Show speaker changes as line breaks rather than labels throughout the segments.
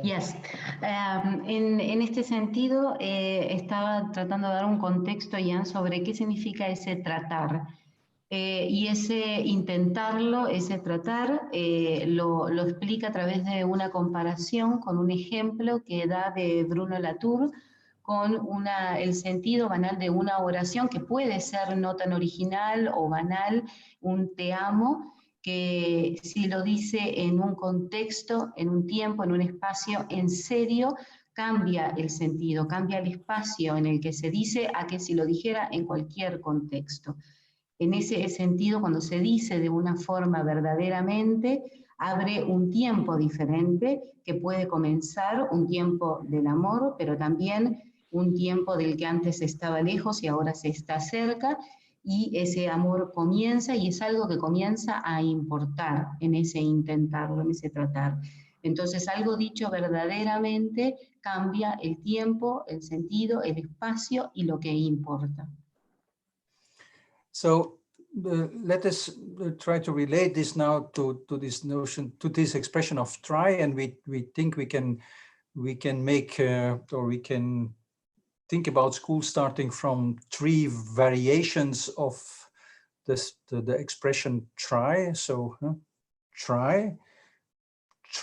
Yes. En este sentido, estaba tratando de dar un contexto, Ian, sobre qué significa ese tratar. Y ese intentarlo, ese tratar, lo explica a través de una comparación con un ejemplo que da de Bruno Latour con el sentido banal de una oración que puede ser no tan original o banal, un te amo, que si lo dice en un contexto, en un tiempo, en un espacio, en serio, cambia el sentido, cambia el espacio en el que se dice a que si lo dijera en cualquier contexto. En ese sentido, cuando se dice de una forma verdaderamente, abre un tiempo diferente que puede comenzar, un tiempo del amor, pero también un tiempo del que antes estaba lejos y ahora se está cerca, y ese amor comienza y es algo que comienza a importar en ese intentarlo, en ese tratar. Entonces, algo dicho verdaderamente cambia el tiempo, el sentido, el espacio y lo que importa.
So let us try to relate this now to this notion, to this expression of try, and we think we can make or we can think about school starting from 3 variations of the expression try. So try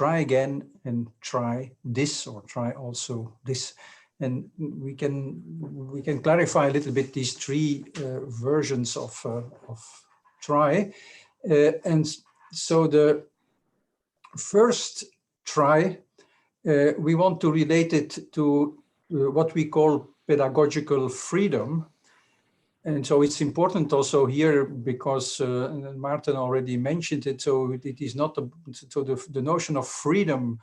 again, and try this, or try also this. And we can clarify a little bit these 3 versions of try. And so the first try, we want to relate it to what we call pedagogical freedom. And so it's important also here, because Maarten already mentioned it, so it is not, so the notion of freedom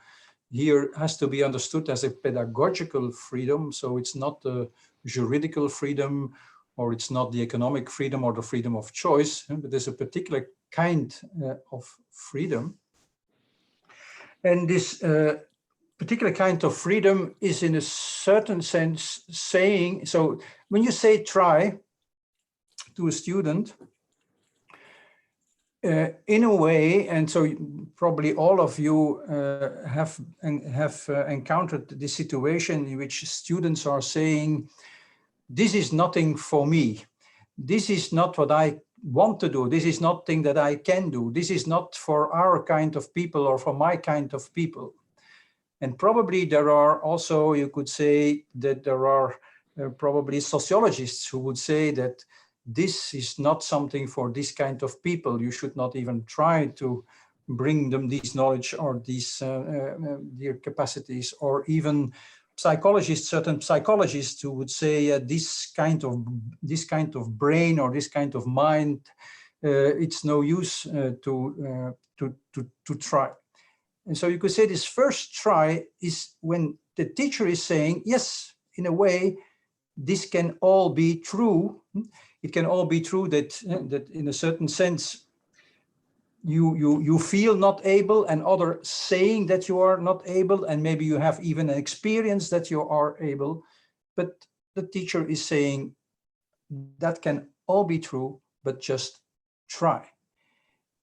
here has to be understood as a pedagogical freedom. So it's not the juridical freedom, or it's not the economic freedom or the freedom of choice, but there's a particular kind of freedom. And this particular kind of freedom is in a certain sense saying, so when you say try to a student, in a way, and so probably all of you have encountered this situation in which students are saying, this is nothing for me. This is not what I want to do. This is nothing that I can do. This is not for our kind of people or for my kind of people. And probably there are also, you could say that there are probably sociologists who would say that this is not something for this kind of people. You should not even try to bring them this knowledge or these their capacities, or even psychologists, certain psychologists who would say this kind of brain or this kind of mind, it's no use to try. And so you could say this first try is when the teacher is saying, yes, in a way, this can all be true. It can all be true that in a certain sense, you feel not able, and others saying that you are not able, and maybe you have even an experience that you are able, but the teacher is saying that can all be true, but just try.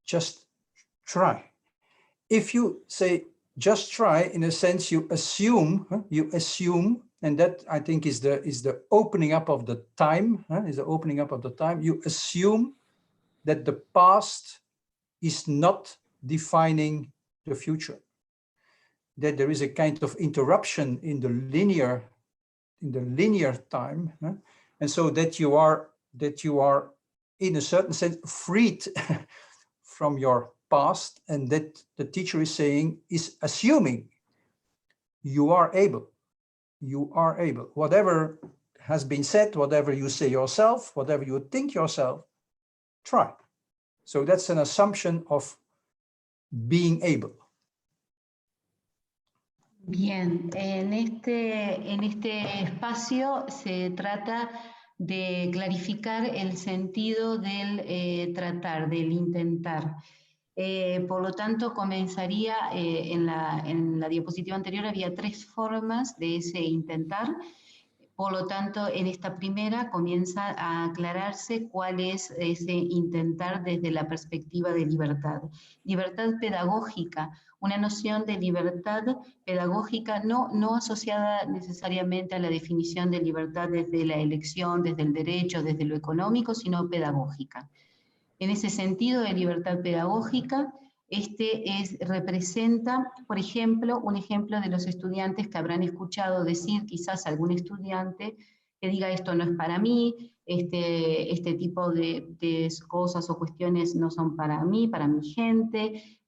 Just try. If you say just try, in a sense, you assume, and that I think is the opening up of the time, is the opening up of the time. You assume that the past is not defining the future, that there is a kind of interruption in the linear time, and so that you are in a certain sense freed from your past, and that the teacher is saying, is assuming you are able. You are able. Whatever has been said, whatever you say yourself, whatever you think yourself, try. So that's an assumption of being able.
Bien, en este espacio se trata de clarificar el sentido del tratar, del intentar. Por lo tanto, comenzaría, en la diapositiva anterior había 3 formas de ese intentar. Por lo tanto, en esta primera comienza a aclararse cuál es ese intentar desde la perspectiva de libertad. Libertad pedagógica, una noción de libertad pedagógica no asociada necesariamente a la definición de libertad desde la elección, desde el derecho, desde lo económico, sino pedagógica. En ese sentido de libertad pedagógica, representa, por ejemplo, un ejemplo de los estudiantes que habrán escuchado decir, quizás algún estudiante, que diga esto no es para mí, este tipo de cosas o cuestiones no son para mí, para mi gente.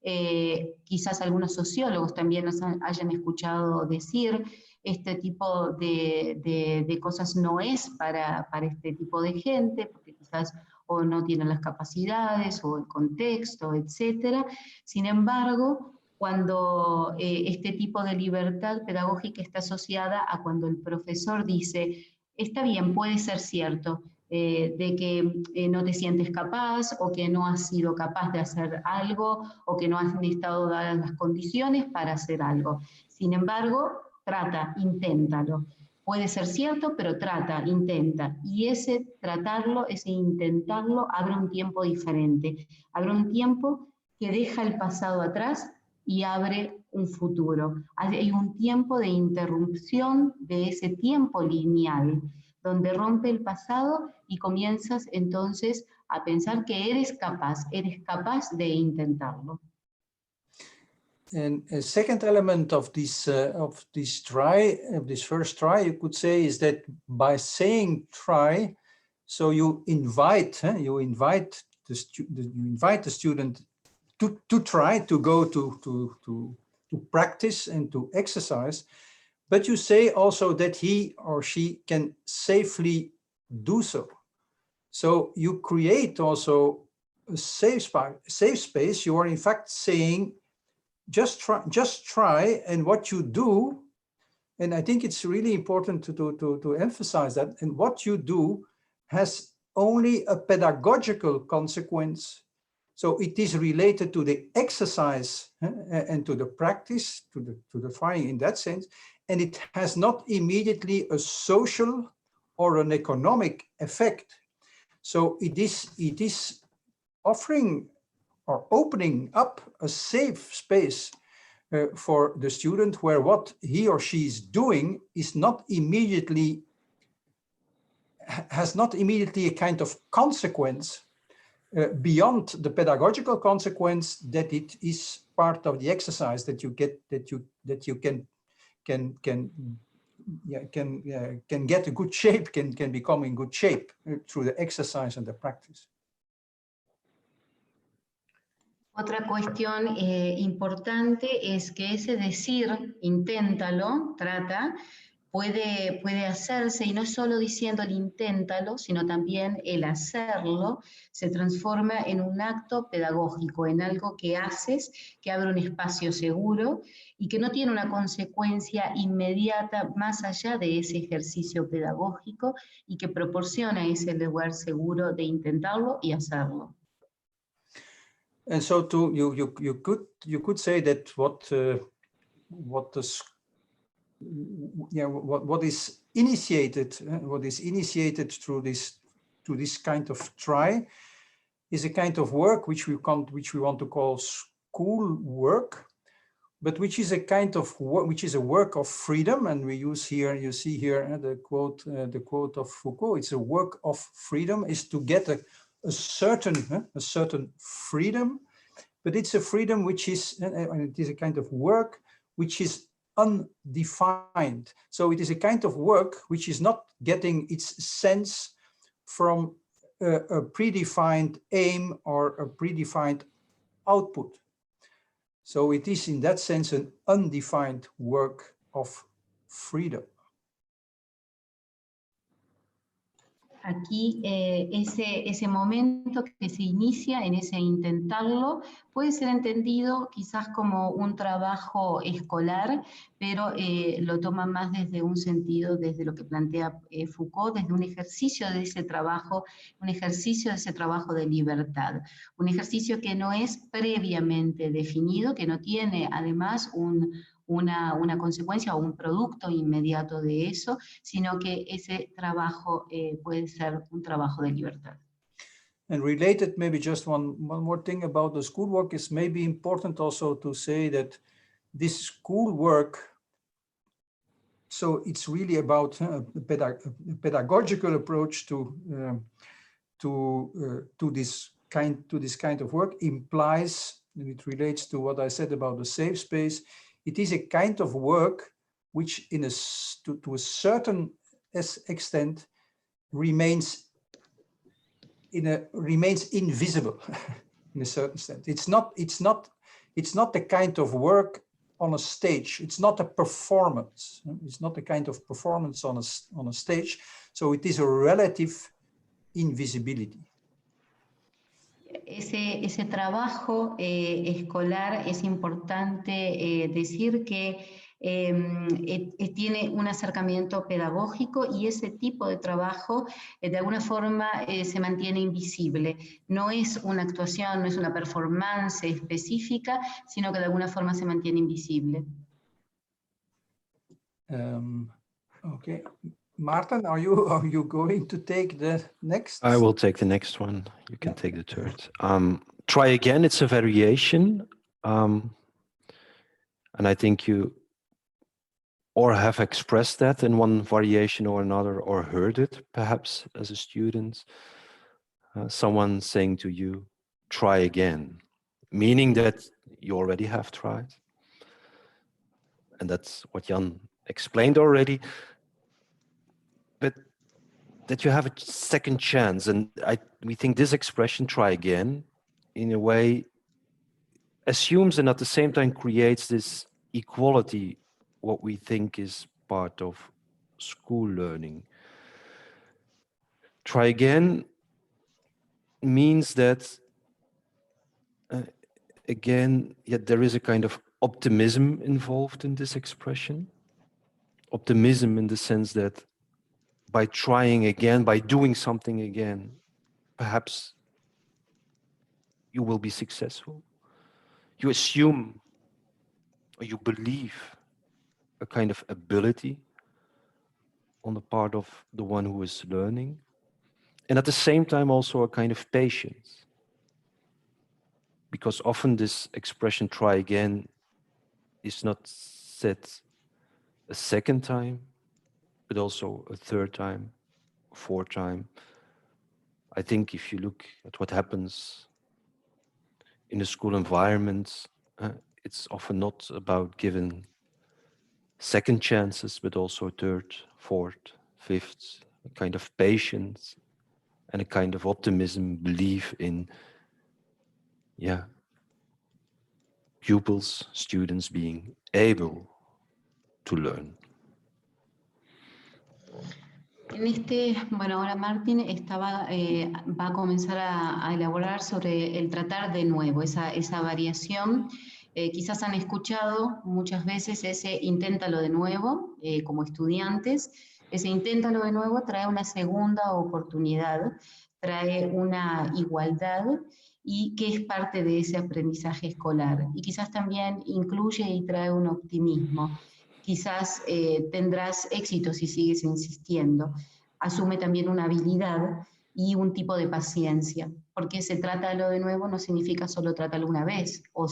Quizás algunos sociólogos también nos hayan escuchado decir, este tipo de cosas no es para este tipo de gente, porque quizás o no tienen las capacidades, o el contexto, etc. Sin embargo, cuando este tipo de libertad pedagógica está asociada a cuando el profesor dice, está bien, puede ser cierto, de que no te sientes capaz, o que no has sido capaz de hacer algo, o que no han estado dadas las condiciones para hacer algo. Sin embargo, trata, inténtalo. Puede ser cierto, pero trata, intenta. Y ese tratarlo, ese intentarlo, abre un tiempo diferente. Abre un tiempo que deja el pasado atrás y abre un futuro. Hay un tiempo de interrupción de ese tiempo lineal, donde rompe el pasado y comienzas entonces a pensar que eres capaz de intentarlo.
And a second element of this first try, you could say, is that by saying try, so you invite the student to try to go to practice and to exercise, but you say also that he or she can safely do so. So you create also a safe space. You are in fact saying, just try, and what you do, and I think it's really important to emphasize that, and what you do has only a pedagogical consequence. So it is related to the exercise and to the practice, to the trying in that sense, and it has not immediately a social or an economic effect. So it is offering or opening up a safe space for the student, where what he or she is doing is not immediately, has not immediately a kind of consequence beyond the pedagogical consequence that it is part of the exercise, that you get, that you can get a good shape, can become in good shape through the exercise and the practice.
Otra cuestión importante es que ese decir, inténtalo, trata, puede hacerse, y no solo diciendo el inténtalo, sino también el hacerlo, se transforma en un acto pedagógico, en algo que haces, que abre un espacio seguro y que no tiene una consecuencia inmediata más allá de ese ejercicio pedagógico, y que proporciona ese lugar seguro de intentarlo y hacerlo.
And so you could say that what is initiated through this kind of try is a kind of work which we want to call school work, but which is a kind of work, which is a work of freedom. And we use here, you see here the quote of Foucault. It's a work of freedom, is to get a certain freedom, but it's a freedom which is, and it is a kind of work which is undefined. So it is a kind of work which is not getting its sense from a predefined aim or a predefined output. So it is in that sense an undefined work of freedom.
Aquí ese momento que se inicia en ese intentarlo puede ser entendido quizás como un trabajo escolar, pero lo toma más desde un sentido, desde lo que plantea Foucault, desde un ejercicio de ese trabajo, de libertad, un ejercicio que no es previamente definido, que no tiene además una consecuencia o un producto inmediato de eso, sino que ese trabajo puede ser un trabajo de libertad.
And related, maybe just one more thing about the schoolwork is maybe important also to say that this schoolwork, so it's really about a pedagogical approach to this kind of work implies, and it relates to what I said about the safe space. It is a kind of work which, to a certain extent, remains invisible in a certain extent. It's not the kind of work on a stage. It's not a performance. It's not the kind of performance on a stage. So it is a relative invisibility.
Ese trabajo escolar es importante decir que tiene un acercamiento pedagógico y ese tipo de trabajo de alguna forma se mantiene invisible. No es una actuación, no es una performance específica, sino que de alguna forma se mantiene invisible.
Okay. Maarten, are you going to take the next?
I will take the next one. You can take the third. Try again. It's a variation. And I think you or have expressed that in one variation or another, or heard it perhaps as a student. Someone saying to you, try again, meaning that you already have tried. And that's what Jan explained already. But that you have a second chance. And we think this expression, try again, in a way assumes and at the same time creates this equality, what we think is part of school learning. Try again means that, again, yet there is a kind of optimism involved in this expression. Optimism in the sense that by trying again, by doing something again, perhaps you will be successful. You assume or you believe a kind of ability on the part of the one who is learning. And at the same time also a kind of patience. Because often this expression, try again, is not said a second time, but also a third time, a fourth time. I think if you look at what happens in the school environment, it's often not about giving second chances, but also third, fourth, fifth, a kind of patience and a kind of optimism, belief in, pupils, students being able to learn.
Bueno, ahora Maarten va a comenzar a elaborar sobre el tratar de nuevo, esa variación. Quizás han escuchado muchas veces ese inténtalo de nuevo, como estudiantes. Ese inténtalo de nuevo trae una segunda oportunidad, trae una igualdad y que es parte de ese aprendizaje escolar. Y quizás también incluye y trae un optimismo. Quizás tendrás éxito si sigues insistiendo. Asume también una habilidad y un tipo de paciencia, porque se trátalo de nuevo no significa solo trátalo una vez o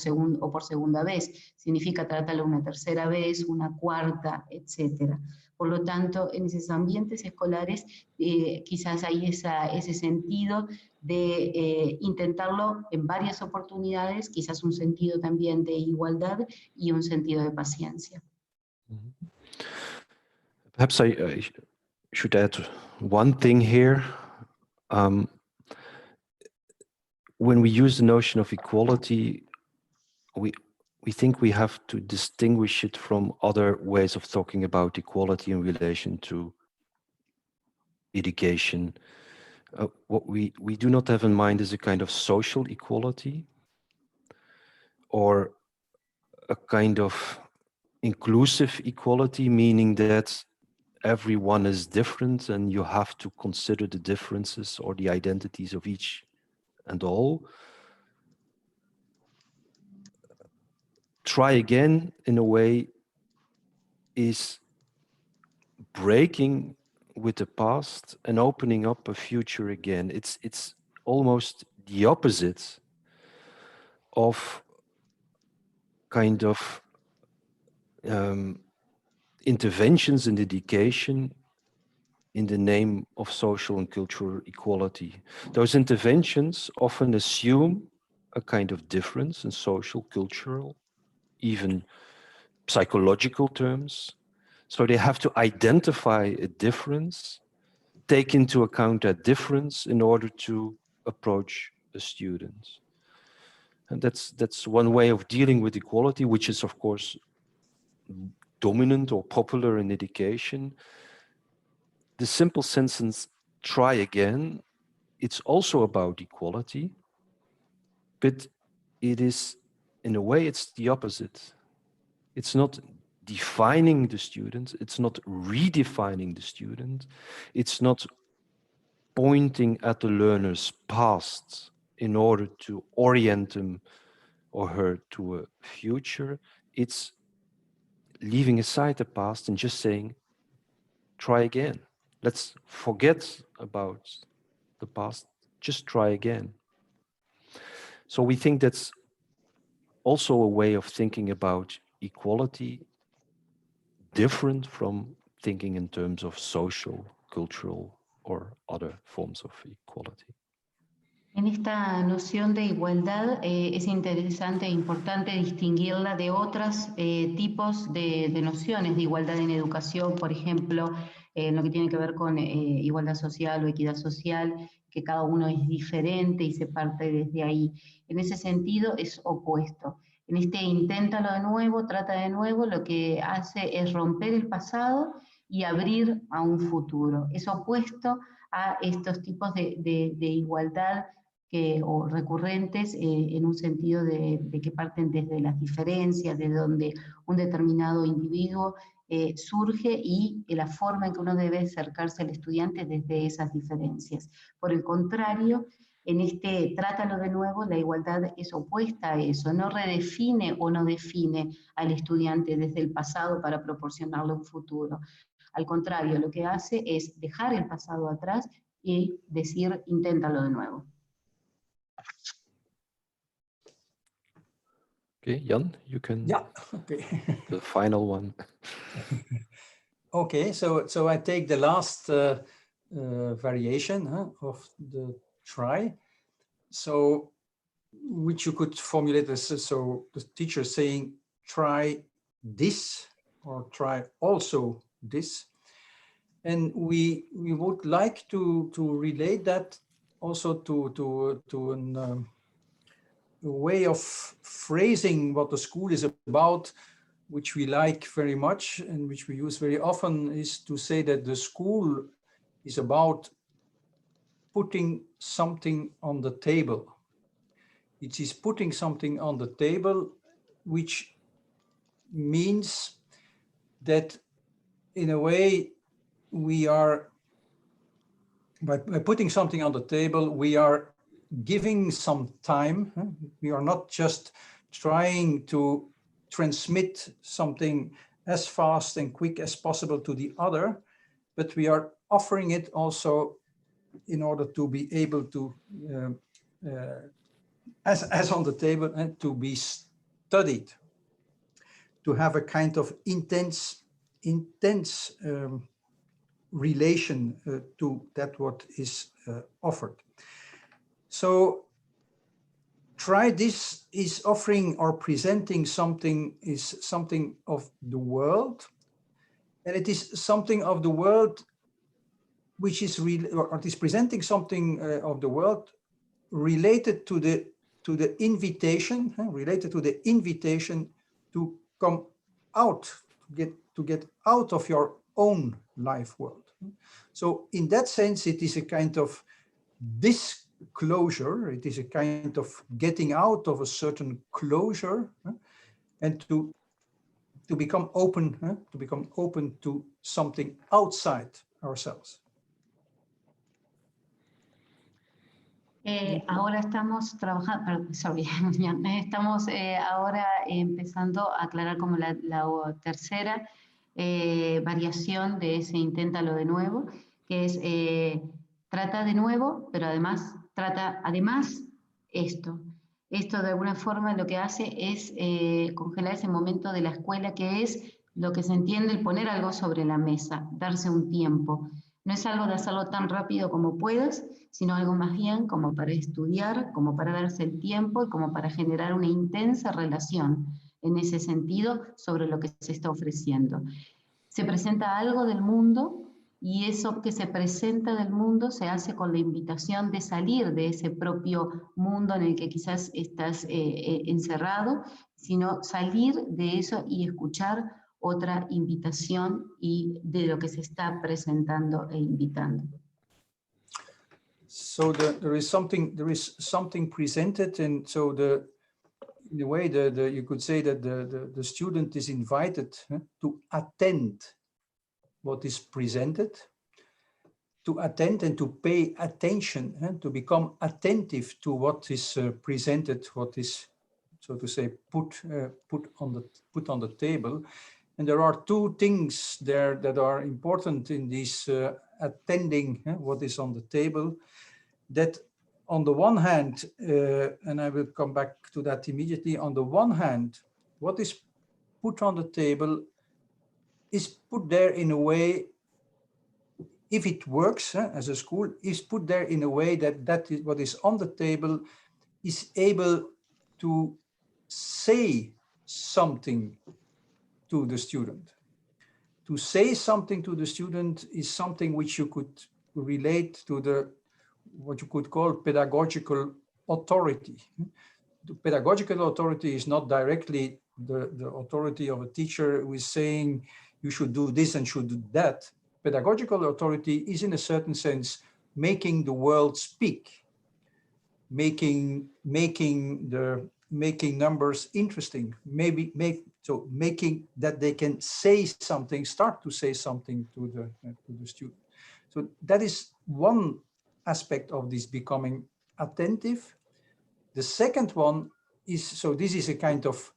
por segunda vez, significa trátalo una tercera vez, una cuarta, etc. Por lo tanto, en esos ambientes escolares quizás hay ese sentido de intentarlo en varias oportunidades, quizás un sentido también de igualdad y un sentido de paciencia.
Perhaps I should add one thing here. When we use the notion of equality, we think we have to distinguish it from other ways of talking about equality in relation to education. What we do not have in mind is a kind of social equality or a kind of inclusive equality, meaning that everyone is different and you have to consider the differences or the identities of each and all. Try again, in a way, is breaking with the past and opening up a future again. It's almost the opposite of kind of interventions in education in the name of social and cultural equality. Those interventions often assume a kind of difference in social, cultural, even psychological terms. So they have to identify a difference, take into account that difference in order to approach a student. And that's one way of dealing with equality, which is of course dominant or popular in education. The simple sentence, try again, it's also about equality, but it is, in a way, it's the opposite. It's not defining the student, it's not redefining the student, it's not pointing at the learner's past in order to orient him or her to a future. It's leaving aside the past and just saying, try again. Let's forget about the past, just try again. So we think that's also a way of thinking about equality, different from thinking in terms of social, cultural, or other forms of equality.
En esta noción de igualdad es interesante e importante distinguirla de otros tipos de nociones de igualdad en educación, por ejemplo, en lo que tiene que ver con igualdad social o equidad social, que cada uno es diferente y se parte desde ahí. En ese sentido es opuesto. En este inténtalo de nuevo, trata de nuevo, lo que hace es romper el pasado y abrir a un futuro. Es opuesto a estos tipos de igualdad o recurrentes en un sentido de que parten desde las diferencias, de donde un determinado individuo surge y la forma en que uno debe acercarse al estudiante desde esas diferencias. Por el contrario, en este trátalo de nuevo, la igualdad es opuesta a eso, no redefine o no define al estudiante desde el pasado para proporcionarle un futuro. Al contrario, lo que hace es dejar el pasado atrás y decir, inténtalo de nuevo.
Okay, Jan, you can.
Yeah, okay.
The final one.
Okay, so I take the last variation of the try. So, which you could formulate as, so the teacher saying, try this, or try also this. And we would like to relate that also to a way of phrasing what the school is about, which we like very much and which we use very often, is to say that the school is about putting something on the table. It is putting something on the table, which means that in a way we are, by putting something on the table, we are giving some time. We are not just trying to transmit something as fast and quick as possible to the other, but we are offering it also in order to be able to, as on the table, and to be studied, to have a kind of intense relation to that what is offered. So try this is offering or presenting something, is something of the world, and it is something of the world which is or it is presenting something of the world related to the invitation, related to the invitation to come out, to get out of your own life world. So in that sense, it is a kind of disclosure, it is a kind of getting out of a certain closure, and to become open, to something outside ourselves.
Ahora estamos trabajando, estamos ahora empezando a aclarar como la tercera variación de ese inténtalo de nuevo, que es trata de nuevo, pero además trata además esto. Esto de alguna forma lo que hace es congelar ese momento de la escuela, que es lo que se entiende el poner algo sobre la mesa, darse un tiempo. No es algo de hacerlo tan rápido como puedas, sino algo más bien como para estudiar, como para darse el tiempo y como para generar una intensa relación en ese sentido sobre lo que se está ofreciendo. Se presenta algo del mundo y eso que se presenta del mundo se hace con la invitación de salir de ese propio mundo en el que quizás estás encerrado, sino salir de eso y escuchar otra invitación y de lo que se está presentando e invitando.
So there is something presented, and so in a way you could say that the student is invited to attend what is presented, to attend and to pay attention, to become attentive to what is presented, what is, so to say, put on the table. And there are two things there that are important in this attending what is on the table. That on the one hand, and I will come back to that immediately, on the one hand, what is put on the table is put there in a way, if it works as a school, is put there in a way that is what is on the table is able to say something to the student. To say something to the student is something which you could relate to what you could call pedagogical authority. The pedagogical authority is not directly the authority of a teacher who is saying you should do this and should do that. Pedagogical authority is, in a certain sense, making the world speak, making numbers interesting, making that they can say something, start to say something to the student. So that is one aspect of this becoming attentive. The second one is, so this is a kind of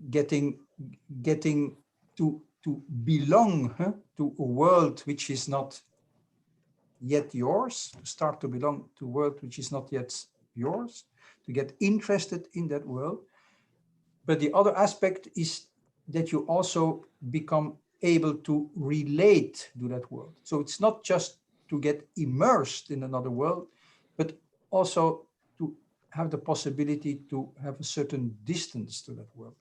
getting to belong to a world which is not yet yours, to start to belong to a world which is not yet yours, to get interested in that world. But the other aspect is that you also become able to relate to that world. So it's not just to get immersed in another world, but also to have the possibility to have a certain distance to that world.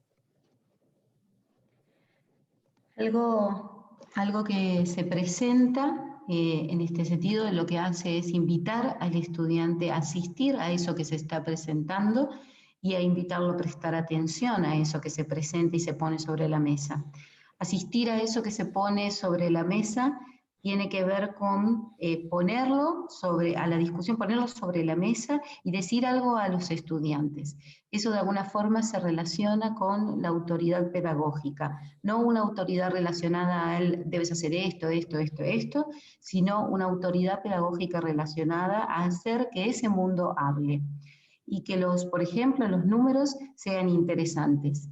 Algo que se presenta en este sentido, lo que hace es invitar al estudiante a asistir a eso que se está presentando y a invitarlo a prestar atención a eso que se presenta y se pone sobre la mesa. Asistir a eso que se pone sobre la mesa tiene que ver con ponerlo sobre la mesa y decir algo a los estudiantes. Eso de alguna forma se relaciona con la autoridad pedagógica, no una autoridad relacionada a él, debes hacer esto, sino una autoridad pedagógica relacionada a hacer que ese mundo hable y que por ejemplo, los números sean interesantes.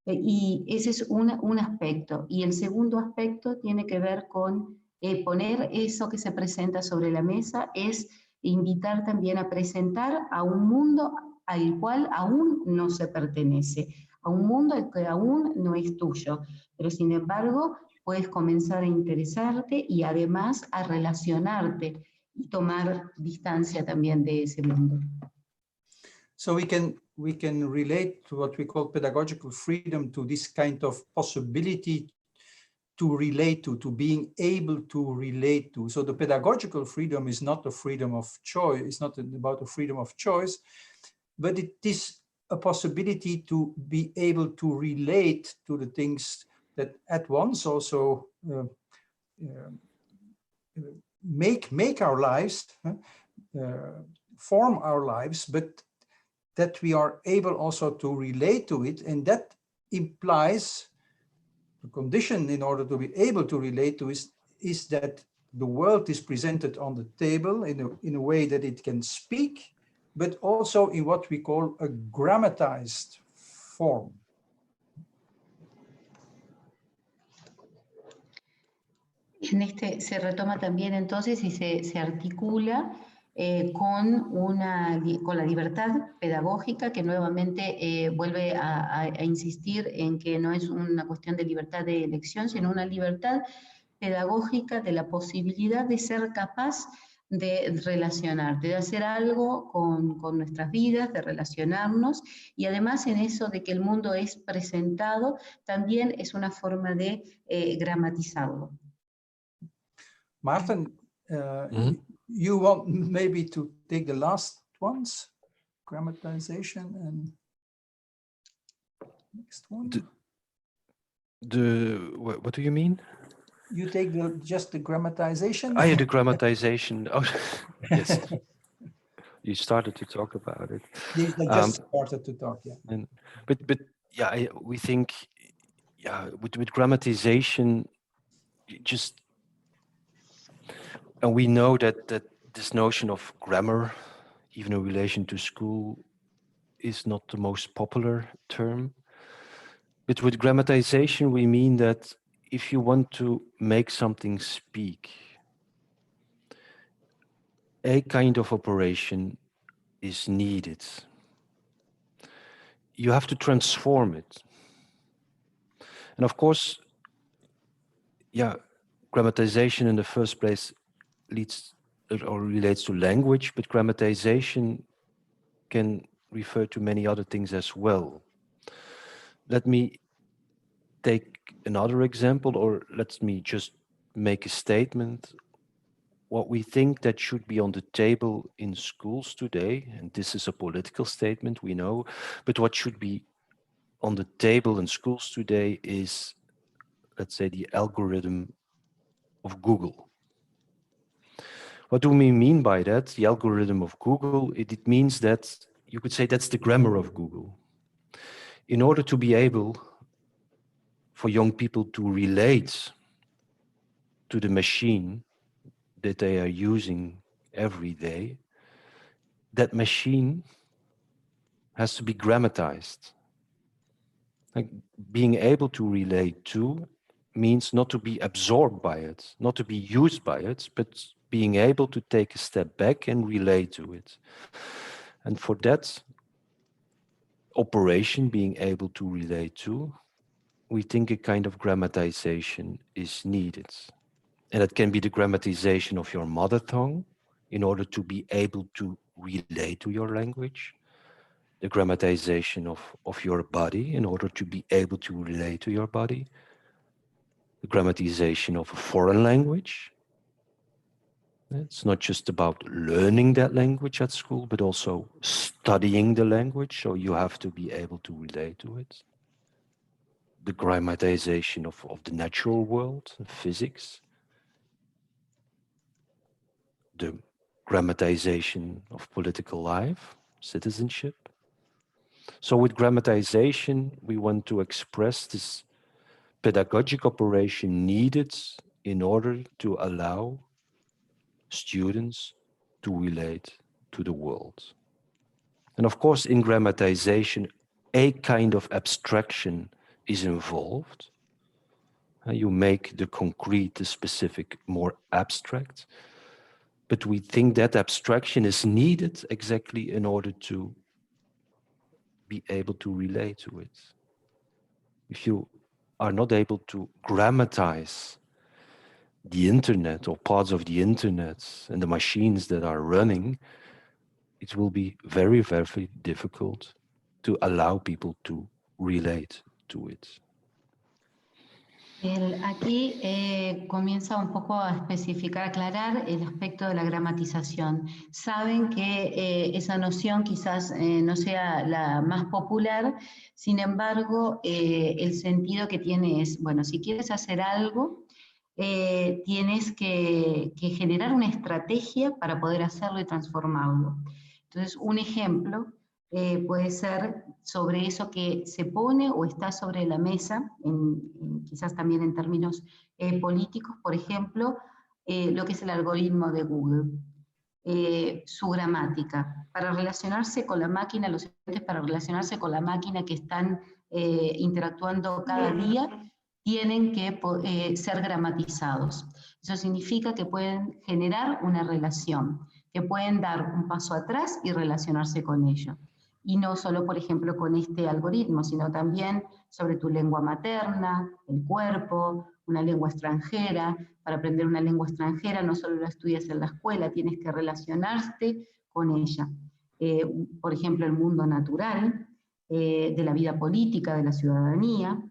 Y ese es un aspecto. Y el segundo aspecto tiene que ver con poner eso que se presenta sobre la mesa, es invitar también a presentar a un mundo al cual aún no se pertenece, a un mundo que aún no es tuyo, pero sin embargo puedes comenzar a interesarte y además a relacionarte y tomar distancia también de ese mundo.
So we can relate to what we call pedagogical freedom, to this kind of possibility to relate to being able to relate to. So the pedagogical freedom is not a freedom of choice, it's not about a freedom of choice, but it is a possibility to be able to relate to the things that at once also make our lives, form our lives, but that we are able also to relate to it, and that implies the condition in order to be able to relate to it is that the world is presented on the table in a way that it can speak, but also in what we call a grammatized form.
En se retoma también entonces y se articula con la libertad pedagógica, que nuevamente vuelve a insistir en que no es una cuestión de libertad de elección, sino una libertad pedagógica de la posibilidad de ser capaz de relacionarte, de hacer algo con nuestras vidas, de relacionarnos, y además en eso de que el mundo es presentado, también es una forma de gramatizarlo.
Maarten, you want maybe to take the last ones, grammatization and next one.
What do you mean?
You take just the grammatization.
Oh, yeah, the grammatization. Oh, yes. You started to talk about it.
I just started to talk, yeah.
But yeah, we think, yeah, with grammatization, and we know that this notion of grammar, even in relation to school, is not the most popular term. But with grammatization, we mean that if you want to make something speak, a kind of operation is needed. You have to transform it. And of course, yeah, grammatization in the first place leads or relates to language, but grammatization can refer to many other things as well. Let me take another example, or let me just make a statement. What we think that should be on the table in schools today, and this is a political statement, we know, but what should be on the table in schools today is, let's say, the algorithm of Google. What do we mean by that? The algorithm of Google, it means that you could say that's the grammar of Google. In order to be able for young people to relate to the machine that they are using every day, that machine has to be grammatized. Like being able to relate to means not to be absorbed by it, not to be used by it, but being able to take a step back and relate to it. And for that operation, being able to relate to, we think a kind of grammatization is needed. And it can be the grammatization of your mother tongue in order to be able to relate to your language, the grammatization of your body in order to be able to relate to your body, the grammatization of a foreign language. It's not just about learning that language at school, but also studying the language, so you have to be able to relate to it. The grammatization of the natural world, physics. The grammatization of political life, citizenship. So with grammatization, we want to express this pedagogic operation needed in order to allow students to relate to the world. And of course, in grammatization, a kind of abstraction is involved. You make the concrete, the specific, more abstract. But we think that abstraction is needed exactly in order to be able to relate to it. If you are not able to grammatize the internet or parts of the internet and the machines that are running, it will be very, very difficult to allow people to relate to it.
Aquí comienza un poco a especificar, aclarar el aspecto de la gramatización. Saben que esa noción quizás no sea la más popular, sin embargo, el sentido que tiene es, bueno, si quieres hacer algo, tienes que generar una estrategia para poder hacerlo y transformarlo. Entonces, un ejemplo puede ser sobre eso que se pone o está sobre la mesa, quizás también en términos políticos, por ejemplo, lo que es el algoritmo de Google, su gramática. Para relacionarse con la máquina, los estudiantes para relacionarse con la máquina que están interactuando cada día, tienen que ser gramatizados. Eso significa que pueden generar una relación. que pueden dar un paso atrás y relacionarse con ello. Y no solo, por ejemplo, con este algoritmo, sino también sobre tu lengua materna, el cuerpo, una lengua extranjera. Para aprender una lengua extranjera no solo la estudias en la escuela, tienes que relacionarte con ella. Por ejemplo, el mundo natural, de la vida política, de la ciudadanía.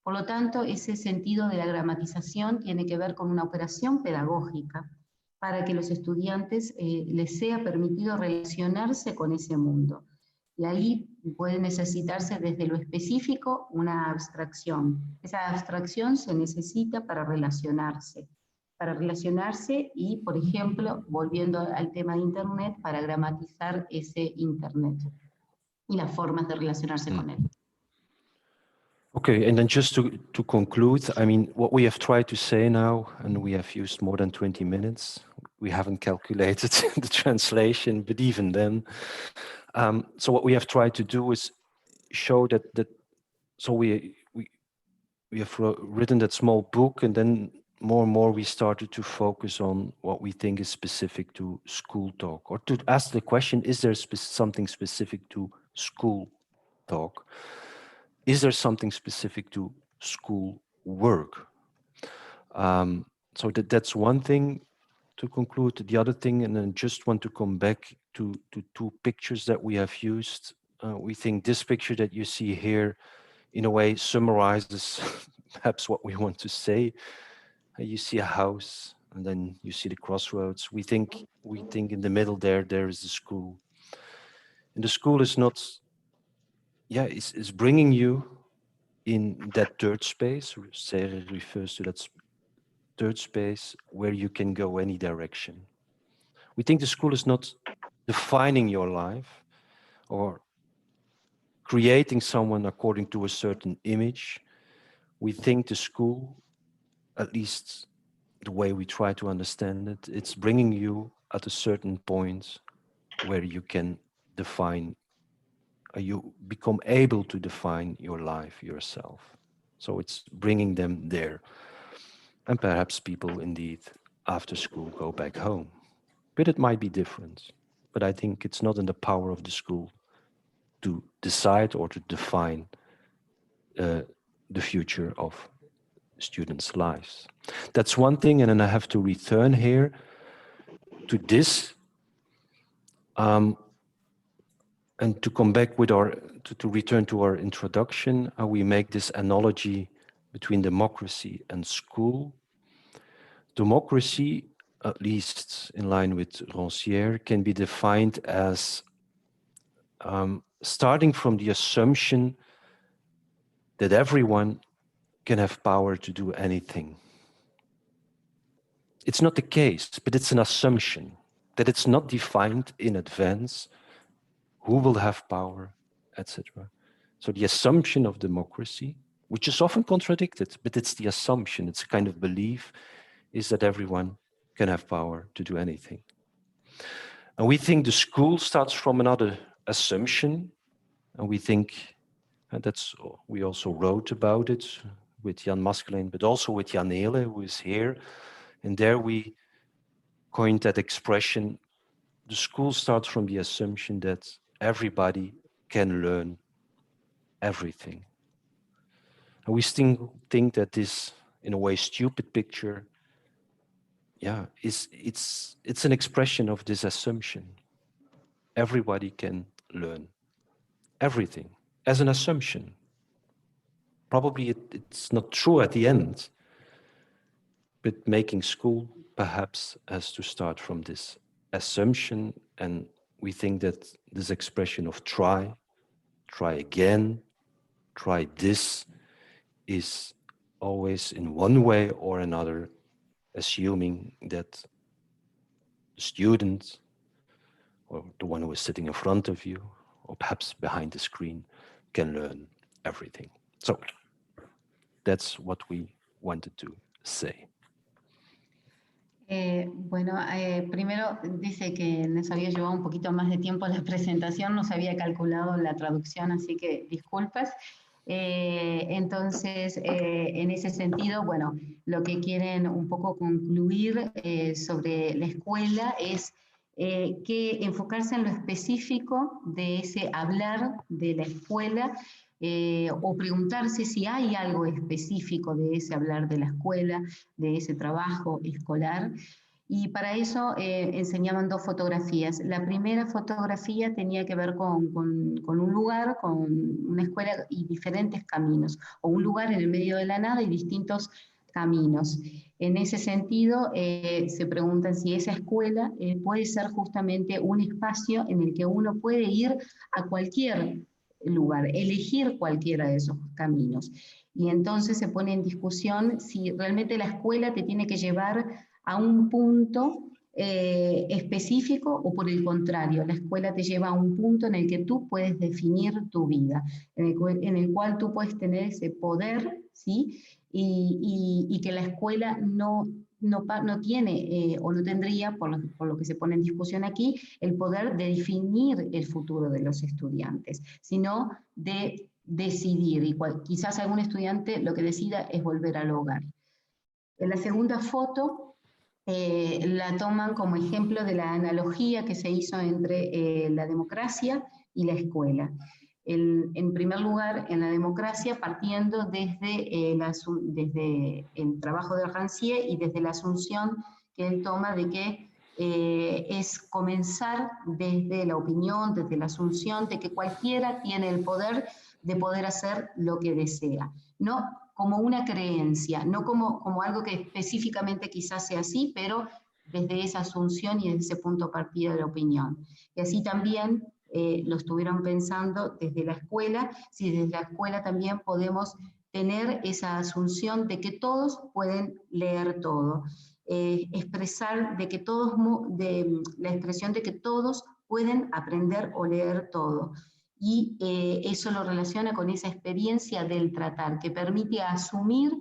Por lo tanto, ese sentido de la gramatización tiene que ver con una operación pedagógica para que los estudiantes les sea permitido relacionarse con ese mundo. Y ahí puede necesitarse desde lo específico una abstracción. Esa abstracción se necesita para relacionarse y, por ejemplo, volviendo al tema de Internet, para gramatizar ese Internet y las formas de relacionarse con él.
Okay, and then just to conclude, I mean, what we have tried to say now, and we have used more than 20 minutes, we haven't calculated the translation, but even then, so what we have tried to do is show that so we have written that small book, and then more and more we started to focus on what we think is specific to school talk, or to ask the question, is there something specific to school talk? Is there something specific to school work? So that's one thing to conclude. The other thing, and then just want to come back to two pictures that we have used. We think this picture that you see here, in a way, summarizes perhaps what we want to say. You see a house, and then you see the crossroads. We think in the middle there is the school. And the school is not, it's bringing you in that third space. Sarah refers to that third space where you can go any direction. We think the school is not defining your life or creating someone according to a certain image. We think the school, at least the way we try to understand it, it's bringing you at a certain point where you can define, you become able to define your life yourself. So it's bringing them there. And perhaps people indeed after school go back home. But it might be different. But I think it's not in the power of the school to decide or to define the future of students' lives. That's one thing, and then I have to return here to this, and to come back with to return to our introduction, how we make this analogy between democracy and school. Democracy, at least in line with Rancière, can be defined as starting from the assumption that everyone can have power to do anything. It's not the case, but it's an assumption that it's not defined in advance who will have power, etc. So the assumption of democracy, which is often contradicted, but it's the assumption, it's a kind of belief, is that everyone can have power to do anything. And we think the school starts from another assumption, and we think, and we also wrote about it with Jan Masschelein, but also with Jan Hele, who is here. And there we coined that expression, the school starts from the assumption that everybody can learn everything. And we still think that this, in a way, stupid picture, it's an expression of this assumption. Everybody can learn everything as an assumption. Probably it's not true at the end, but making school perhaps has to start from this assumption, and we think that this expression of try again, try this, is always in one way or another assuming that the student or the one who is sitting in front of you or perhaps behind the screen can learn everything. So that's what we wanted to say.
Primero dice que nos había llevado un poquito más de tiempo la presentación, no se había calculado la traducción, así que disculpas. Entonces, en ese sentido, lo que quieren un poco concluir sobre la escuela es que enfocarse en lo específico de ese hablar de la escuela, o preguntarse si hay algo específico de ese hablar de la escuela, de ese trabajo escolar. Y para eso enseñaban 2 fotografías. La primera fotografía tenía que ver con un lugar, con una escuela y diferentes caminos, o un lugar en el medio de la nada y distintos caminos. En ese sentido, se preguntan si esa escuela puede ser justamente un espacio en el que uno puede ir a cualquier lugar, elegir cualquiera de esos caminos. Y entonces se pone en discusión si realmente la escuela te tiene que llevar a un punto específico, o por el contrario, la escuela te lleva a un punto en el que tú puedes definir tu vida, en el cual tú puedes tener ese poder, ¿sí? Y que la escuela no tiene o no tendría, por lo que se pone en discusión aquí, el poder de definir el futuro de los estudiantes, sino de decidir, y quizás algún estudiante lo que decida es volver al hogar. En la segunda foto la toman como ejemplo de la analogía que se hizo entre la democracia y la escuela. En primer lugar, en la democracia, partiendo desde el trabajo de Rancière y desde la asunción que él toma de que es comenzar desde la opinión, desde la asunción de que cualquiera tiene el poder de poder hacer lo que desea. No como una creencia, no como algo que específicamente quizás sea así, pero desde esa asunción y desde ese punto de partida de la opinión. Y así también lo estuvieron pensando desde la escuela, si desde la escuela también podemos tener esa asunción de que todos pueden leer todo, expresar de que todos, la expresión de que todos pueden aprender o leer todo. Y eso lo relaciona con esa experiencia del tratar, que permite asumir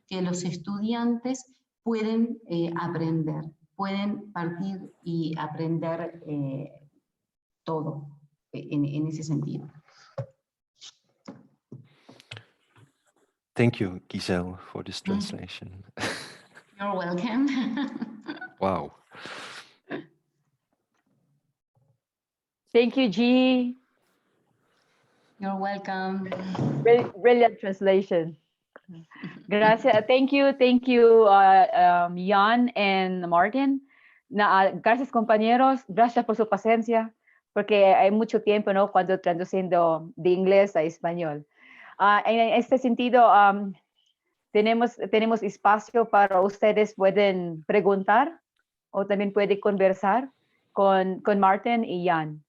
que los estudiantes pueden aprender, pueden partir y aprender todo en ese sentido.
Thank you, Giselle, for this translation.
You're welcome.
Wow.
Thank you, G.
You're welcome.
Brilliant translation. Gracias. Thank you, Jan and Martin. Gracias, compañeros. Gracias por su paciencia, porque hay mucho tiempo, ¿no? Cuando traduciendo de inglés a español. En este sentido, tenemos espacio para ustedes pueden preguntar o también pueden conversar con Maarten y Jan.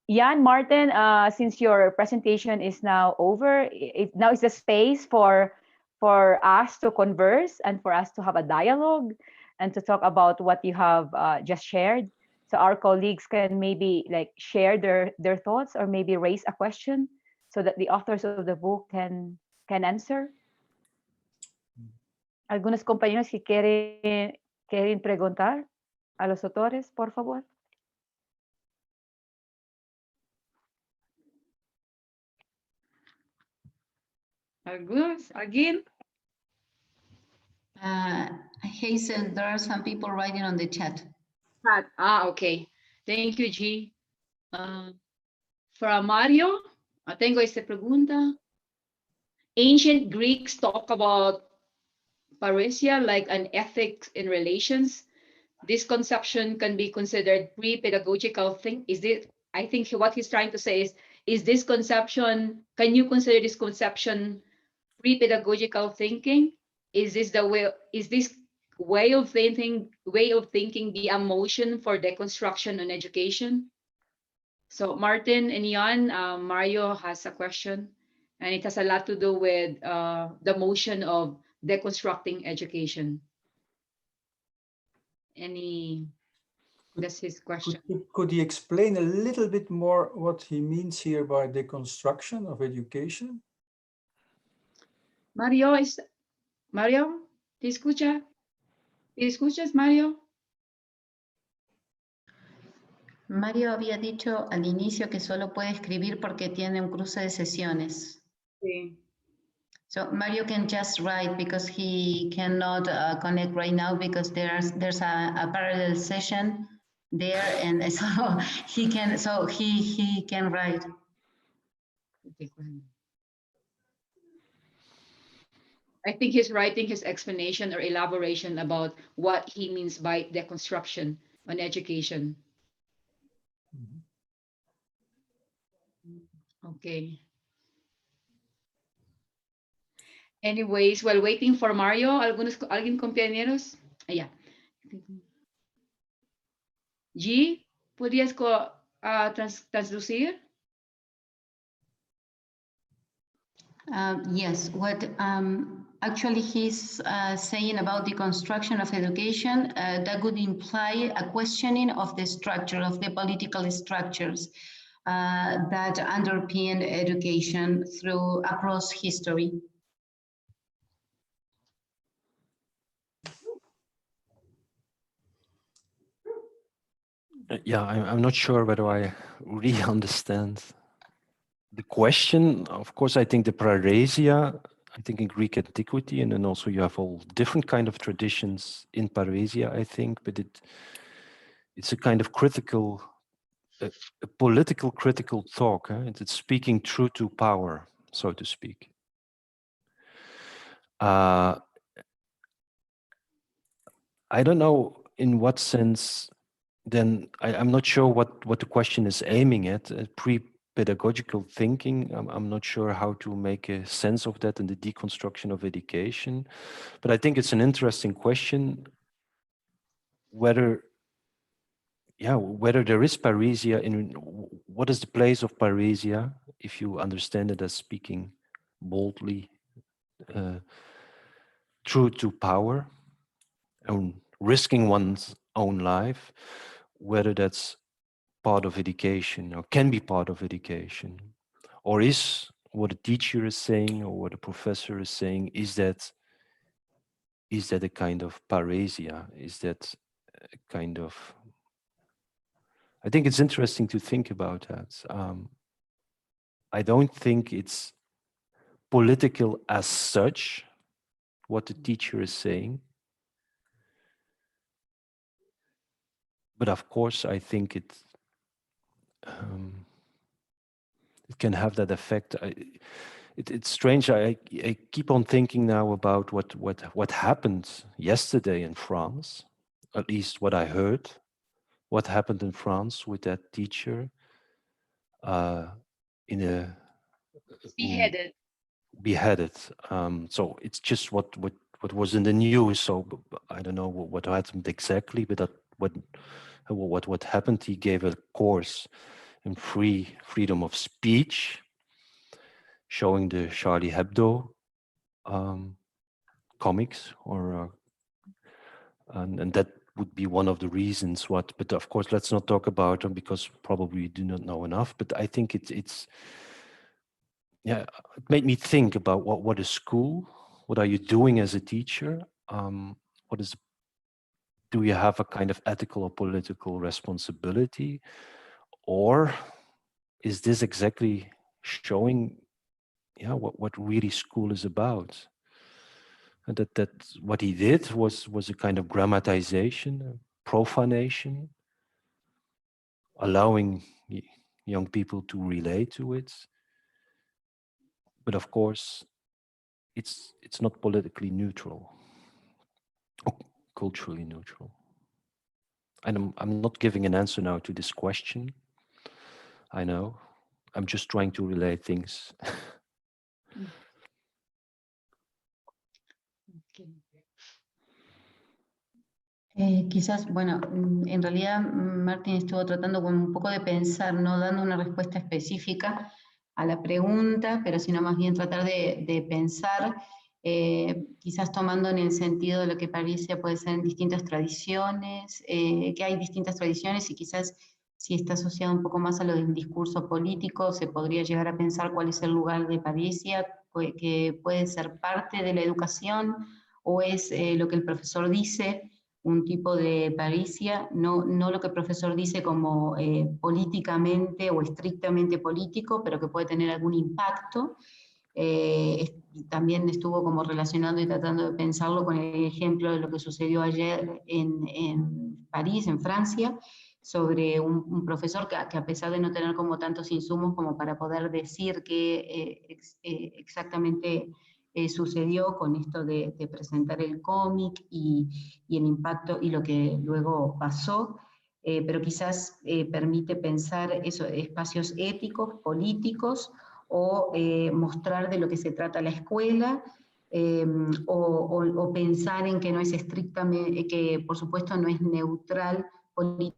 Jan, Maarten, since your presentation is now over, now is the space for us to converse and for us to have a dialogue and to talk about what you have just shared. So our colleagues can maybe like share their thoughts or maybe raise a question so that the authors of the book can answer. Algunos compañeros que quieren preguntar a los autores, por favor.
Algunos, again.
Hazel, there are some people writing on the chat.
Okay. Thank you, G. Para Mario, tengo esta pregunta. Ancient Greeks talk about parrhesia like an ethics in relations. This conception can be considered pre-pedagogical thing. Is it? I think what he's trying to say is this conception? Can you consider this conception pre-pedagogical thinking? Is this the way? Is this way of thinking be a motion for deconstruction on education? So Maarten and Jan, Mario has a question, and it has a lot to do with the motion of deconstructing education. That's his question.
Could he explain a little bit more what he means here by deconstruction of education?
Mario, ¿te escucha? ¿Te escuchas, Mario?
Mario había dicho al inicio que solo puede escribir porque tiene un cruce de sesiones.
Sí.
So Mario can just write because he cannot connect right now because there's a parallel session there, and so he can write.
Okay, go ahead. I think he's writing his explanation or elaboration about what he means by deconstruction on education. Okay. Anyways, while waiting for Mario, ¿alguien compañeros? Yeah. G, ¿podrías traducir?
Yes, what actually he's saying about the construction of education, that would imply a questioning of the structure, of the political structures that underpin education across history.
Yeah, I'm not sure whether I really understand the question. Of course, I think the parousia, I think in Greek antiquity, and then also you have all different kind of traditions in parousia, I think, but it's a kind of critical, a political critical talk. It's speaking true to power, so to speak. I don't know in what sense. Then I'm not sure what the question is aiming at. Pre-pedagogical thinking, I'm not sure how to make a sense of that in the deconstruction of education. But I think it's an interesting question whether there is parousia, in what is the place of parousia, if you understand it as speaking boldly, true to power, and risking one's own life, whether that's part of education or can be part of education, or is what a teacher is saying or what a professor is saying, is that a kind of parousia? Is that a kind of, I think it's interesting to think about that. I don't think it's political as such, what the teacher is saying. But of course, I think it can have that effect. It's strange. I keep on thinking now about what happened yesterday in France, at least what I heard, what happened in France with that teacher in a beheaded. So it's just what was in the news. So I don't know what happened exactly, but what happened. He gave a course in freedom of speech, showing the Charlie Hebdo comics, or and that would be one of the reasons. But of course, let's not talk about them because probably we do not know enough. But I think it's yeah, it made me think about what is school. What are you doing as a teacher? Do you have a kind of ethical or political responsibility, or is this exactly showing what really school is about? And that what he did was a kind of grammatization, profanation, allowing young people to relate to it. But of course, it's not politically neutral, or culturally neutral. And I'm not giving an answer now to this question. I know. I'm just trying to relate things.
Quizás, bueno, en realidad Martín estuvo tratando con un poco de pensar, no dando una respuesta específica a la pregunta, pero sino más bien tratar de pensar, quizás tomando en el sentido de lo que parece puede ser en distintas tradiciones, que hay distintas tradiciones y quizás si está asociado un poco más a lo del discurso político, se podría llegar a pensar cuál es el lugar de parousia, que puede ser parte de la educación o es lo que el profesor dice, un tipo de parousia, no lo que el profesor dice como políticamente o estrictamente político, pero que puede tener algún impacto. También estuvo como relacionando y tratando de pensarlo con el ejemplo de lo que sucedió ayer en París, en Francia, sobre un profesor que a pesar de no tener como tantos insumos como para poder decir qué exactamente sucedió con esto de presentar el cómic y el impacto y lo que luego pasó, pero quizás permite pensar espacios éticos, políticos, o mostrar de lo que se trata la escuela, o pensar en que no es estrictamente, que por supuesto no es neutral políticamente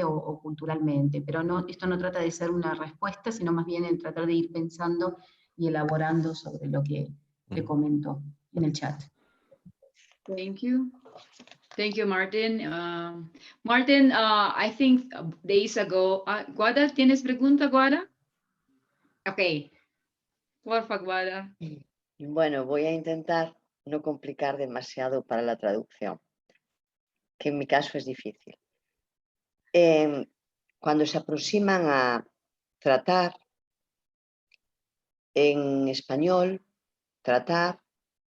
o culturalmente, pero no, esto no trata de ser una respuesta, sino más bien en tratar de ir pensando y elaborando sobre lo que te comento en el chat.
Thank you. Thank you, Maarten. Maarten, I think days ago, Guada, ¿tienes pregunta, Guada? Ok. Porfa, Guada.
Bueno, voy a intentar no complicar demasiado para la traducción, que en mi caso es difícil. Cuando se aproximan a tratar, en español, tratar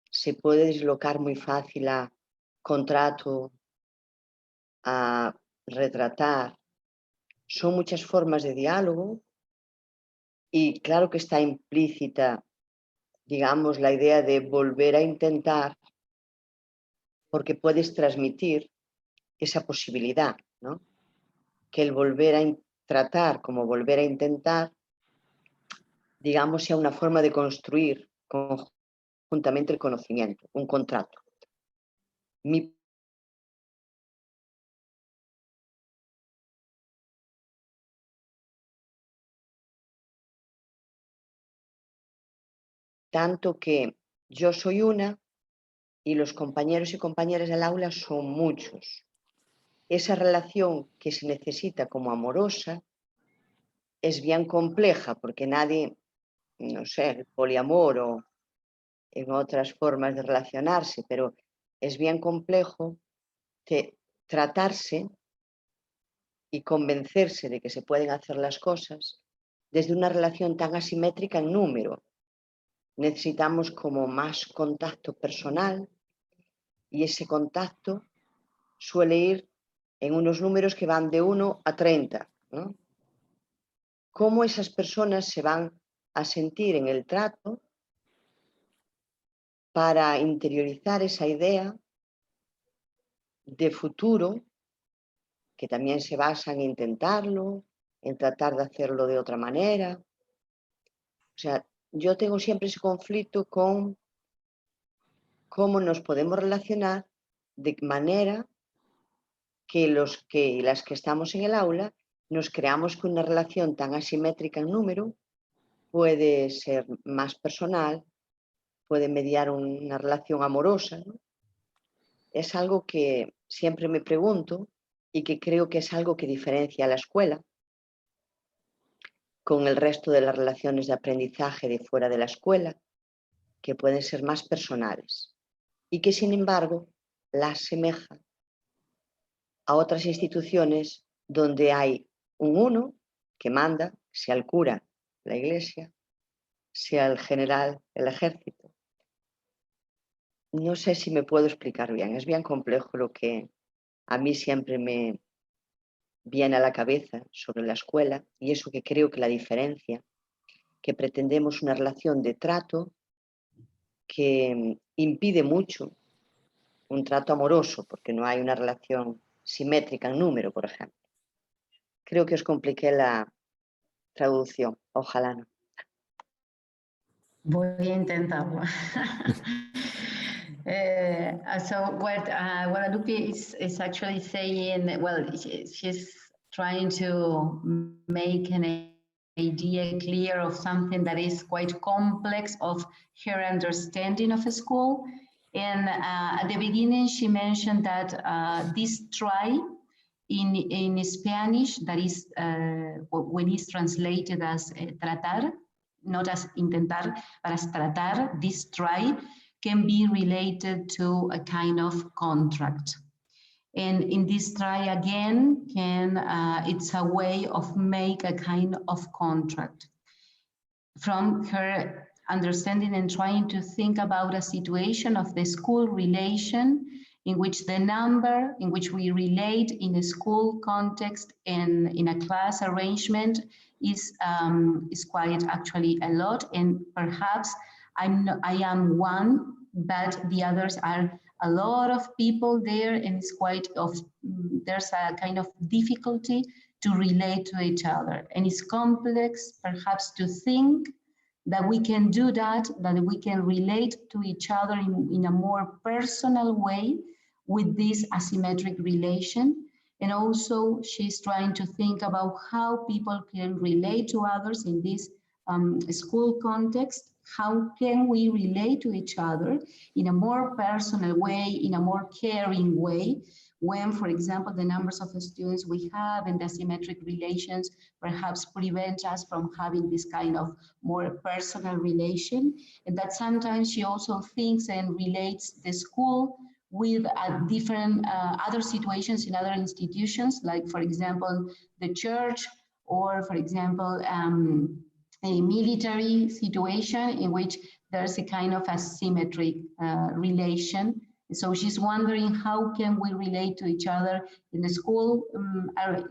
se puede deslocar muy fácil a contrato, a retratar. Son muchas formas de diálogo y claro que está implícita, digamos, la idea de volver a intentar, porque puedes transmitir esa posibilidad, ¿no? Que el volver a tratar como volver a intentar, digamos, sea una forma de construir conjuntamente el conocimiento, un contrato. Tanto que yo soy una y los compañeros y compañeras del aula son muchos. Esa relación que se necesita como amorosa es bien compleja porque nadie, no sé, el poliamor o en otras formas de relacionarse, pero es bien complejo tratarse y convencerse de que se pueden hacer las cosas desde una relación tan asimétrica en número. Necesitamos como más contacto personal y ese contacto suele ir en unos números que van de 1 a 30, ¿no? ¿Cómo esas personas se van a sentir en el trato para interiorizar esa idea de futuro que también se basa en intentarlo, en tratar de hacerlo de otra manera? O sea, yo tengo siempre ese conflicto con cómo nos podemos relacionar de manera que los que las que estamos en el aula nos creamos que una relación tan asimétrica en número puede ser más personal, puede mediar una relación amorosa, ¿no? Es algo que siempre me pregunto y que creo que es algo que diferencia a la escuela con el resto de las relaciones de aprendizaje de fuera de la escuela, que pueden ser más personales y que sin embargo la asemeja a otras instituciones donde hay un uno que manda, sea el cura, la iglesia, sea el general, el ejército. No sé si me puedo explicar bien, es bien complejo lo que a mí siempre me viene a la cabeza sobre la escuela y eso que creo que la diferencia, que pretendemos una relación de trato que impide mucho un trato amoroso porque no hay una relación simétrica en número, por ejemplo. Creo que os compliqué la traducción, ojalá no.
Voy a intentarlo. So what Guadalupe is actually saying, well, she's trying to make an idea clear of something that is quite complex of her understanding of a school. And at the beginning, she mentioned that this try in Spanish, that is when it's translated as tratar, not as intentar, but as tratar, this try can be related to a kind of contract. And in this try again, it's a way of make a kind of contract. From her understanding and trying to think about a situation of the school relation in which the number in which we relate in a school context and in a class arrangement is quite actually a lot, and perhaps I am one, but the others are a lot of people there, and it's quite there's a kind of difficulty to relate to each other, and it's complex perhaps to think that we can do that we can relate to each other in a more personal way with this asymmetric relation. And also she's trying to think about how people can relate to others in this school context. How can we relate to each other in a more personal way, in a more caring way, when, for example, the numbers of the students we have and the asymmetric relations perhaps prevent us from having this kind of more personal relation. And that sometimes she also thinks and relates the school with different other situations in other institutions, like, for example, the church, or, for example, a military situation in which there's a kind of asymmetric relation. So she's wondering how can we relate to each other in the school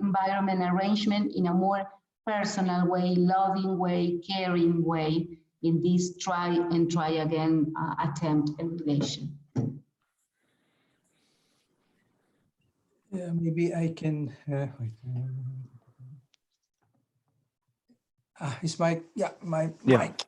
environment arrangement in a more personal way, loving way, caring way, in this try and try again attempt and relation.
Yeah, maybe I can. Is my my mic?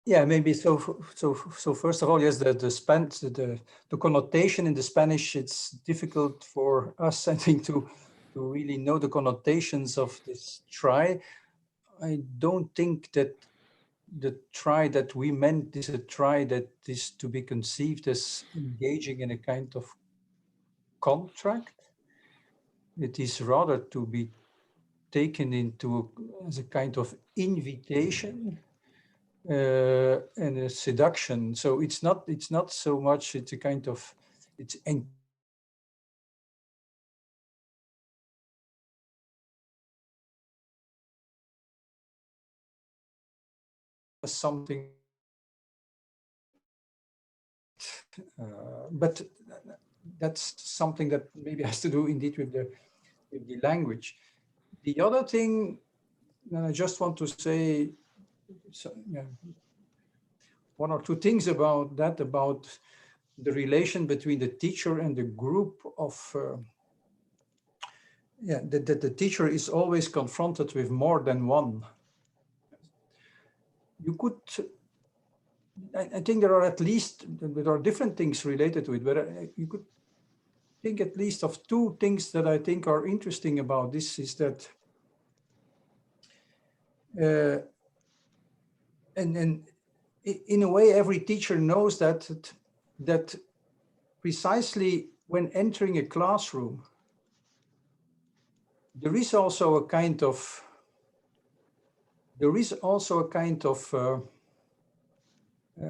Yeah, maybe so. First of all, yes, the connotation in the Spanish, it's difficult for us, I think, to really know the connotations of this try. I don't think that the try that we meant is a try that is to be conceived as engaging in a kind of contract. It is rather to be taken into as a kind of invitation and a seduction. So it's not so much, it's a kind of, it's something, but that's something that maybe has to do indeed with the language. The other thing, and I just want to say one or two things about that, about the relation between the teacher and the group of, that the teacher is always confronted with more than one. You could, I think there are different things related to it, but you could think at least of two things that I think are interesting about this, is that and in a way every teacher knows that precisely when entering a classroom, there is also a kind of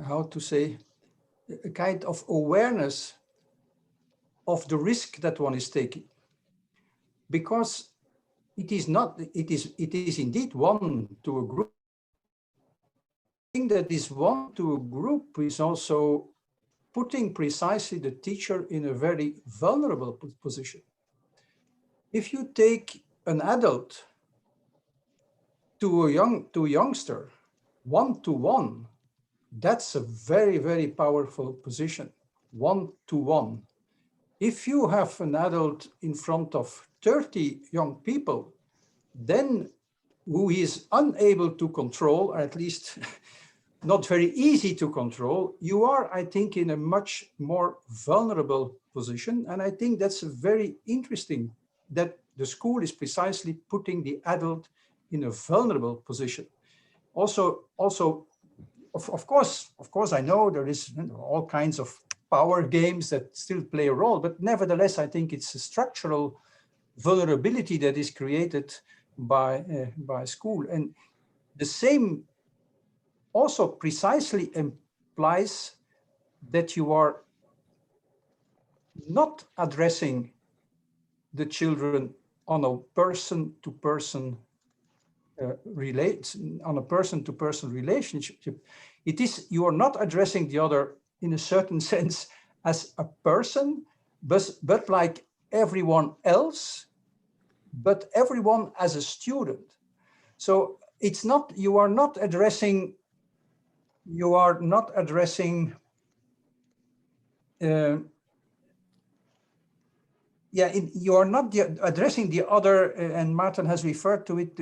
how to say, a kind of awareness of the risk that one is taking, because it is indeed one to a group. The thing that is one to a group is also putting precisely the teacher in a very vulnerable position. If you take an adult to a youngster, one-to-one, that's a very, very powerful position, one-to-one. If you have an adult in front of 30 young people, then who is unable to control, or at least not very easy to control, you are, I think, in a much more vulnerable position. And I think that's very interesting that the school is precisely putting the adult in a vulnerable position. Also, of course, I know there is all kinds of power games that still play a role, but nevertheless, I think it's a structural vulnerability that is created by school. And the same also precisely implies that you are not addressing the children on a person-to-person relationship. It is, you are not addressing the other in a certain sense as a person, but like everyone else, but everyone as a student. So it's not, you are not addressing you are not addressing addressing the other, and Maarten has referred to it,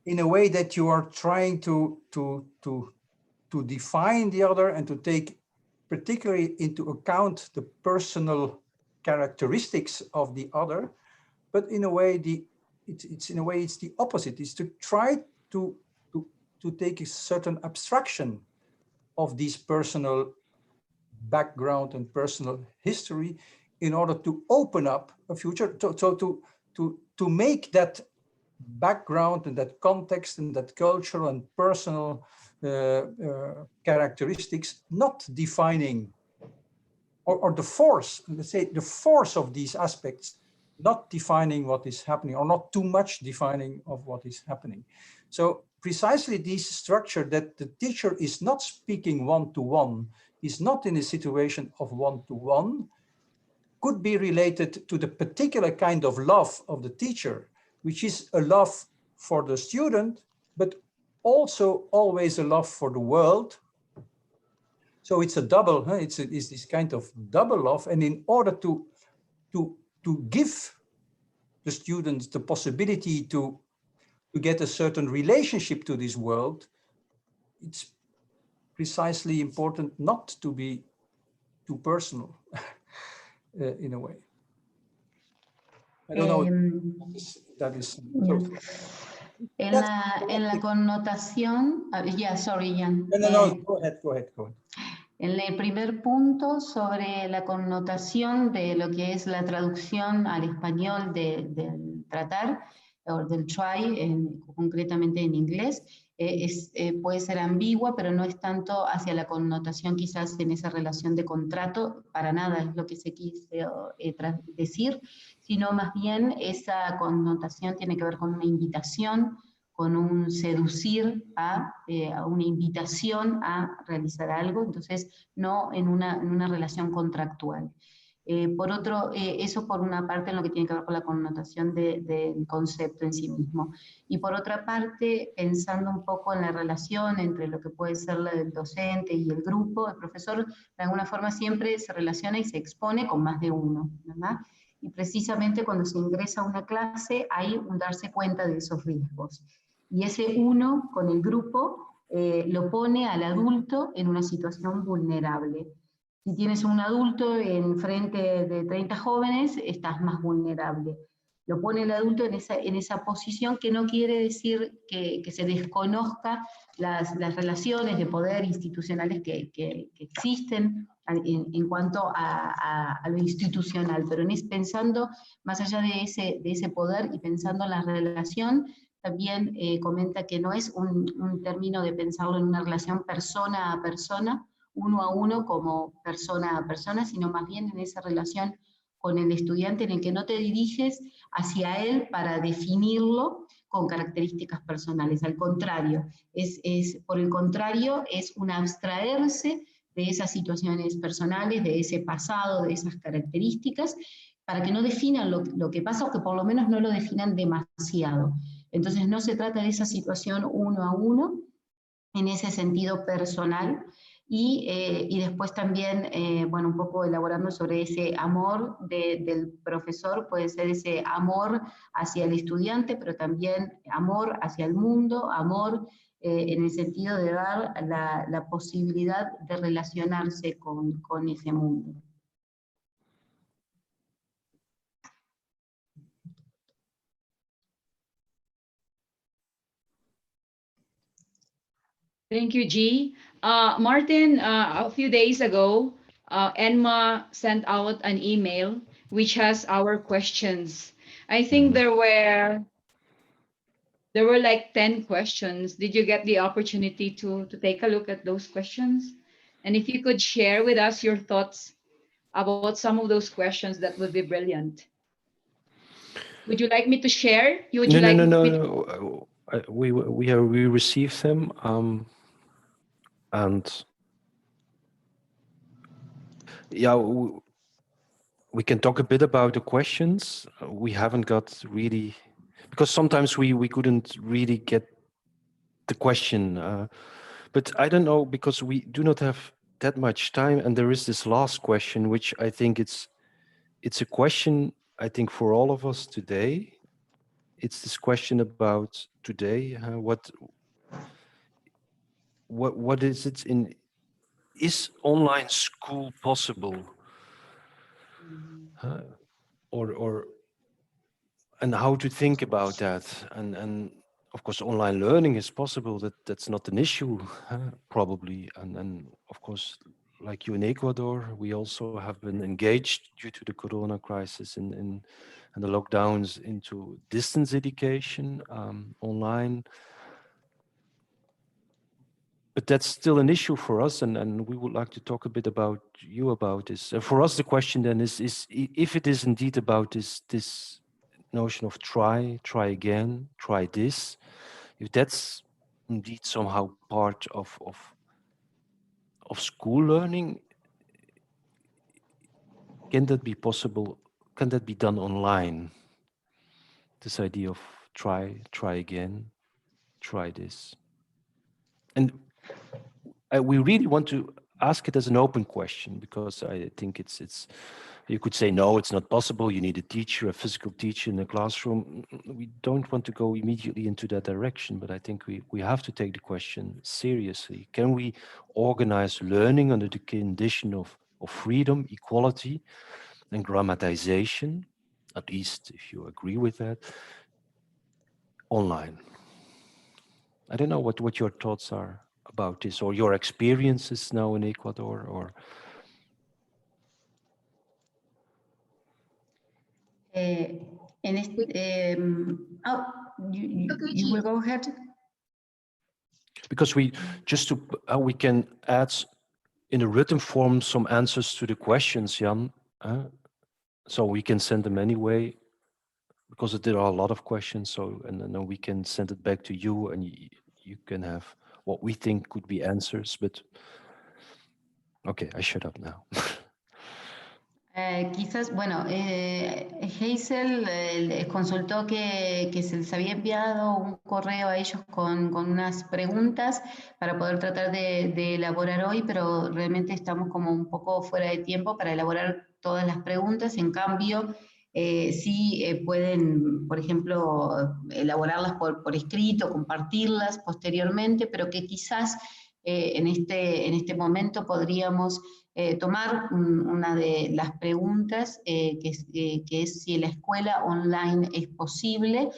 in a way that you are trying to define the other and to take particularly into account the personal characteristics of the other, but in a way it's the opposite. It's to try to take a certain abstraction of these personal background and personal history in order to open up a future, to make that background and that context and that cultural and personal characteristics not defining, or the force, let's say the force of these aspects not defining what is happening, or not too much defining of what is happening. So precisely this structure that the teacher is not speaking one-to-one, is not in a situation of one-to-one, could be related to the particular kind of love of the teacher, which is a love for the student, but also always a love for the world. So it's a double, it's this kind of double love. And in order to give the students the possibility to get a certain relationship to this world, it's precisely important not to be too personal in a way. I don't know if that is close.
En la connotación, sorry, Jan.
No, go ahead.
En el primer punto sobre la connotación de lo que es la traducción al español del tratar, o del try, concretamente en inglés, puede ser ambigua, pero no es tanto hacia la connotación quizás en esa relación de contrato, para nada es lo que se quiso decir, sino más bien esa connotación tiene que ver con una invitación, con un seducir a una invitación a realizar algo, entonces no en una relación contractual. Por otro, eso por una parte en lo que tiene que ver con la connotación del concepto en sí mismo. Y por otra parte, pensando un poco en la relación entre lo que puede ser la del docente y el grupo, el profesor de alguna forma siempre se relaciona y se expone con más de uno, ¿verdad? Y precisamente cuando se ingresa a una clase hay un darse cuenta de esos riesgos. Y ese uno con el grupo lo pone al adulto en una situación vulnerable. Si tienes un adulto en frente de 30 jóvenes, estás más vulnerable. Lo pone el adulto en esa posición, que no quiere decir que se desconozca las relaciones de poder institucionales que existen en cuanto a lo institucional, pero pensando más allá de ese poder y pensando en la relación, también comenta que no es un término de pensarlo en una relación persona a persona, uno a uno como persona a persona, sino más bien en esa relación con el estudiante en el que no te diriges hacia él para definirlo con características personales. Al contrario, por el contrario, es un abstraerse de esas situaciones personales, de ese pasado, de esas características, para que no definan lo que pasa, o que por lo menos no lo definan demasiado. Entonces no se trata de esa situación uno a uno, en ese sentido personal, y después también, bueno, un poco elaborando sobre ese amor del profesor, puede ser ese amor hacia el estudiante, pero también amor hacia el mundo, amor en el sentido de dar la posibilidad de relacionarse con ese mundo.
Thank you, G. Maarten, a few days ago, Enma sent out an email which has our questions. I think there were like 10 questions. Did you get the opportunity to take a look at those questions? And if you could share with us your thoughts about some of those questions, that would be brilliant. Would you like me to share?
No. we received them, and yeah, we can talk a bit about the questions. We haven't got really, because sometimes we couldn't really get the question, but I don't know, because we do not have that much time, and there is this last question, which I think it's a question, I think, for all of us today. It's this question about today. What is it in? Is online school possible? And how to think about that? And of course, online learning is possible. That's not an issue, probably. And of course, like you in Ecuador, we also have been engaged due to the Corona crisis and the lockdowns into distance education, online. But that's still an issue for us, and we would like to talk a bit about this. For us, the question then is if it is indeed about this notion of try again, try this, if that's indeed somehow part of school learning, can that be possible? Can that be done online? This idea of try again, try this. And we really want to ask it as an open question, because I think it's you could say, no, it's not possible. You need a teacher, a physical teacher in the classroom. We don't want to go immediately into that direction, but I think we have to take the question seriously. Can we organize learning under the condition of freedom, equality, and grammatization, at least if you agree with that, online? I don't know what your thoughts are about this, or your experiences now in Ecuador, or
you will go ahead.
Because we can add in a written form some answers to the questions, Jan, so we can send them anyway, because there are a lot of questions. So and then we can send it back to you, and you can have what we think could be answers. But okay, I shut up now.
Quizás, bueno, Hazel consultó que se les había enviado un correo a ellos con unas preguntas para poder tratar de elaborar hoy, pero realmente estamos como un poco fuera de tiempo para elaborar todas las preguntas. En cambio, sí pueden, por ejemplo, elaborarlas por escrito, compartirlas posteriormente, pero que quizás en este momento podríamos tomar una de las preguntas, que es si la escuela online es posible.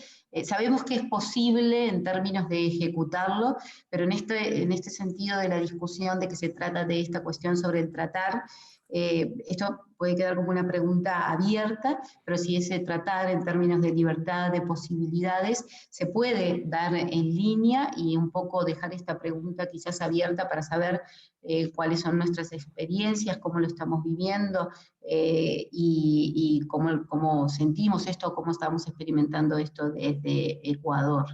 Sabemos que es posible en términos de ejecutarlo, pero en este sentido de la discusión de que se trata de esta cuestión sobre el tratar, esto puede quedar como una pregunta abierta, pero si ese tratar en términos de libertad, de posibilidades, se puede dar en línea, y un poco dejar esta pregunta quizás abierta para saber cuáles son nuestras experiencias, cómo lo estamos viviendo, y cómo sentimos esto, cómo estamos experimentando esto desde Ecuador.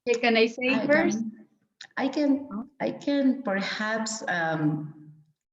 Okay, can I say first?
I can perhaps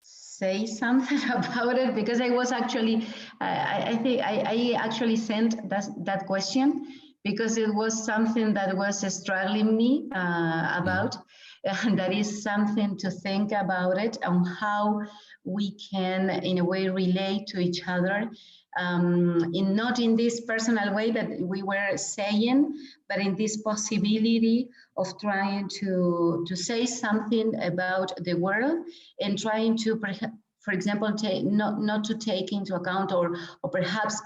say something about it, because I was actually, I think I actually sent that question because it was something that was struggling me about, and that is something to think about it, on how we can in a way relate to each other, not in this personal way that we were saying, but in this possibility of trying to say something about the world, and trying to, for example, not to take into account or perhaps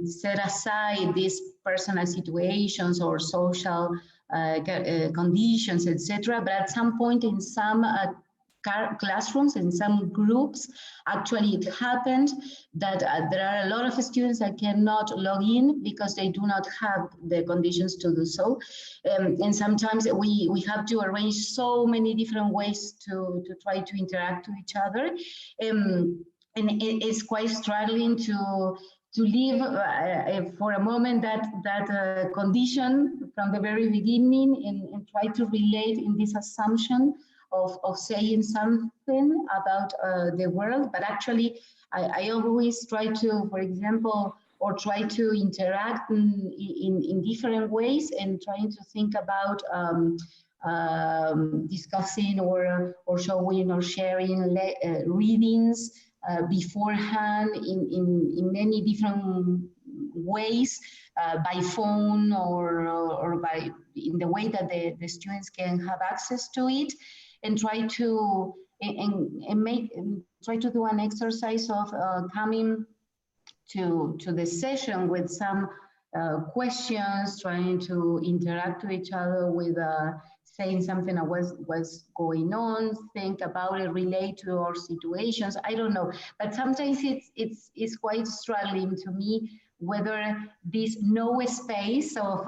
set aside these personal situations or social conditions, etc. But at some point in some classrooms, in some groups, actually it happened that there are a lot of students that cannot log in because they do not have the conditions to do so. And sometimes we have to arrange so many different ways to try to interact with each other. And it's quite struggling leave for a moment that condition from the very beginning and try to relate in this assumption of saying something about the world. But actually, I always try to, for example, or try to interact in different ways and trying to think about discussing or showing or sharing readings beforehand in many different ways, by phone or by in the way that the students can have access to it, and try to try to do an exercise of coming to the session with some questions, trying to interact with each other with saying something that was going on, think about it, relate to our situations. I don't know, but sometimes it's quite struggling to me whether this no space of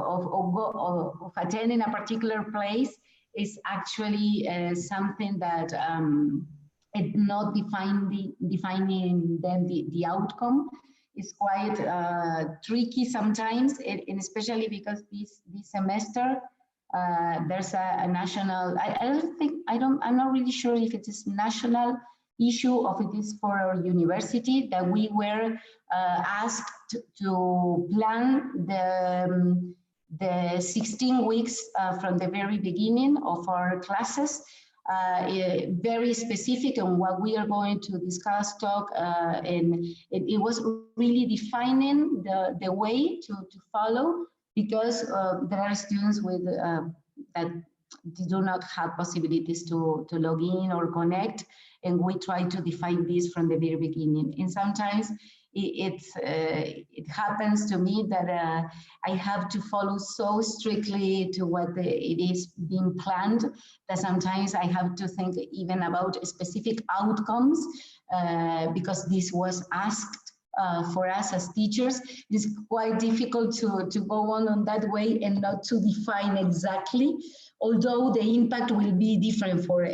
attending a particular place is actually something that it's not defining then the outcome. Is quite tricky sometimes, and especially because this semester there's a national. I'm not really sure if it is national issue or if it is for our university that we were asked to plan the 16 weeks from the very beginning of our classes. Very specific on what we are going to discuss, talk, and it was really defining the way to follow, because there are students with that do not have possibilities to log in or connect, and we try to define this from the very beginning. And sometimes it happens to me that I have to follow so strictly to what it is being planned that sometimes I have to think even about specific outcomes because this was asked for us as teachers. It's quite difficult to go on that way and not to define exactly, although the impact will be different for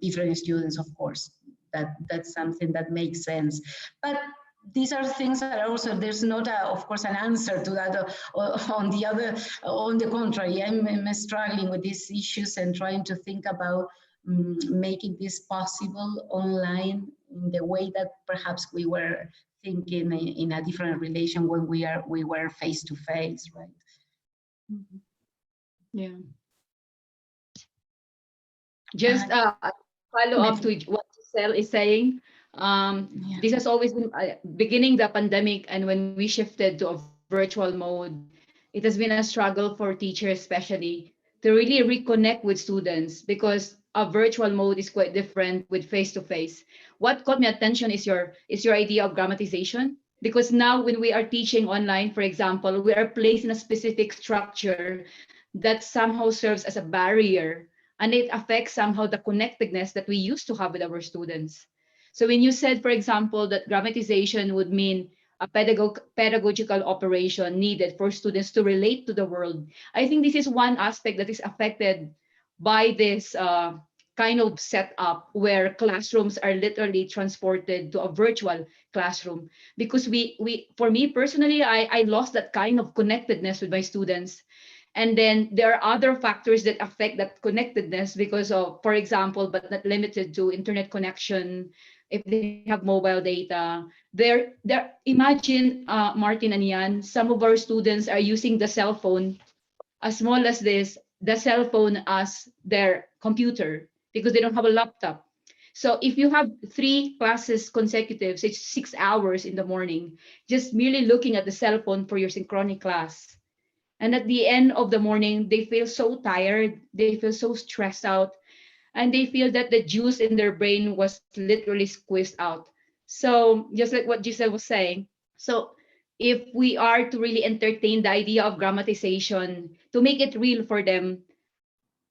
different students, of course. That's something that makes sense. But these are things that are also, there's not, of course, an answer to that. On the contrary, I'm struggling with these issues and trying to think about making this possible online in the way that perhaps we were thinking in a different relation when we were face to face, right?
Mm-hmm. Yeah. Just follow up to what Giselle is saying. This has always been beginning the pandemic, and when we shifted to a virtual mode, it has been a struggle for teachers, especially, to really reconnect with students, because a virtual mode is quite different with face-to-face. What caught my attention is your idea of grammatization, because now when we are teaching online, for example, we are placed in a specific structure that somehow serves as a barrier, and it affects somehow the connectedness that we used to have with our students. So when you said, for example, that grammatization would mean a pedagogical operation needed for students to relate to the world, I think this is one aspect that is affected by this kind of setup where classrooms are literally transported to a virtual classroom. Because for me personally, I lost that kind of connectedness with my students. And then there are other factors that affect that connectedness because of, for example, but not limited to, internet connection, if they have mobile data. Imagine, Maarten and Jan, some of our students are using the cell phone, as small as this, the cell phone as their computer, because they don't have a laptop. So if you have 3 classes consecutive, say 6 hours in the morning, just merely looking at the cell phone for your synchronic class, and at the end of the morning, they feel so tired, they feel so stressed out, and they feel that the juice in their brain was literally squeezed out. So just like what Giselle was saying, so if we are to really entertain the idea of grammatization, to make it real for them,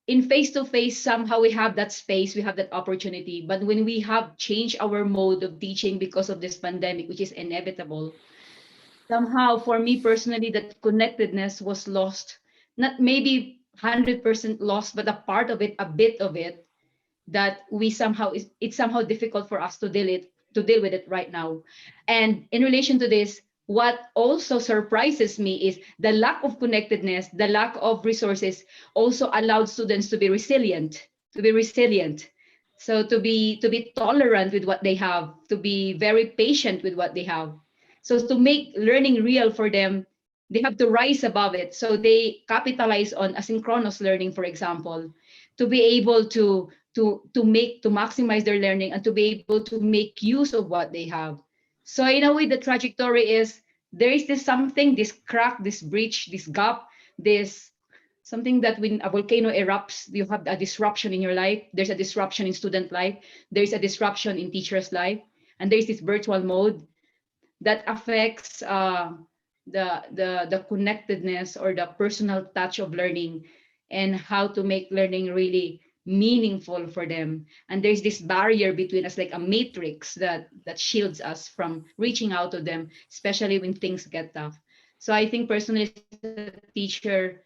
in face-to-face, somehow we have that space, we have that opportunity. But when we have changed our mode of teaching because of this pandemic, which is inevitable, somehow for me personally, that connectedness was lost. Not maybe 100% lost, but a part of it, a bit of it, that it's somehow difficult for us to deal with it right now. And in relation to this, what also surprises me is the lack of connectedness, the lack of resources also allowed students to be resilient, So to be tolerant with what they have, to be very patient with what they have. So to make learning real for them, they have to rise above it. So they capitalize on asynchronous learning, for example, to be able to maximize their learning and to be able to make use of what they have. So in a way, the trajectory is there is this something, this crack, this breach, this gap, this something that when a volcano erupts, you have a disruption in your life. There's a disruption in student life. There's a disruption in teachers' life. And there's this virtual mode that affects the connectedness or the personal touch of learning and how to make learning really meaningful for them. And there's this barrier between us, like a matrix that shields us from reaching out to them, especially when things get tough. So I think personally as a teacher,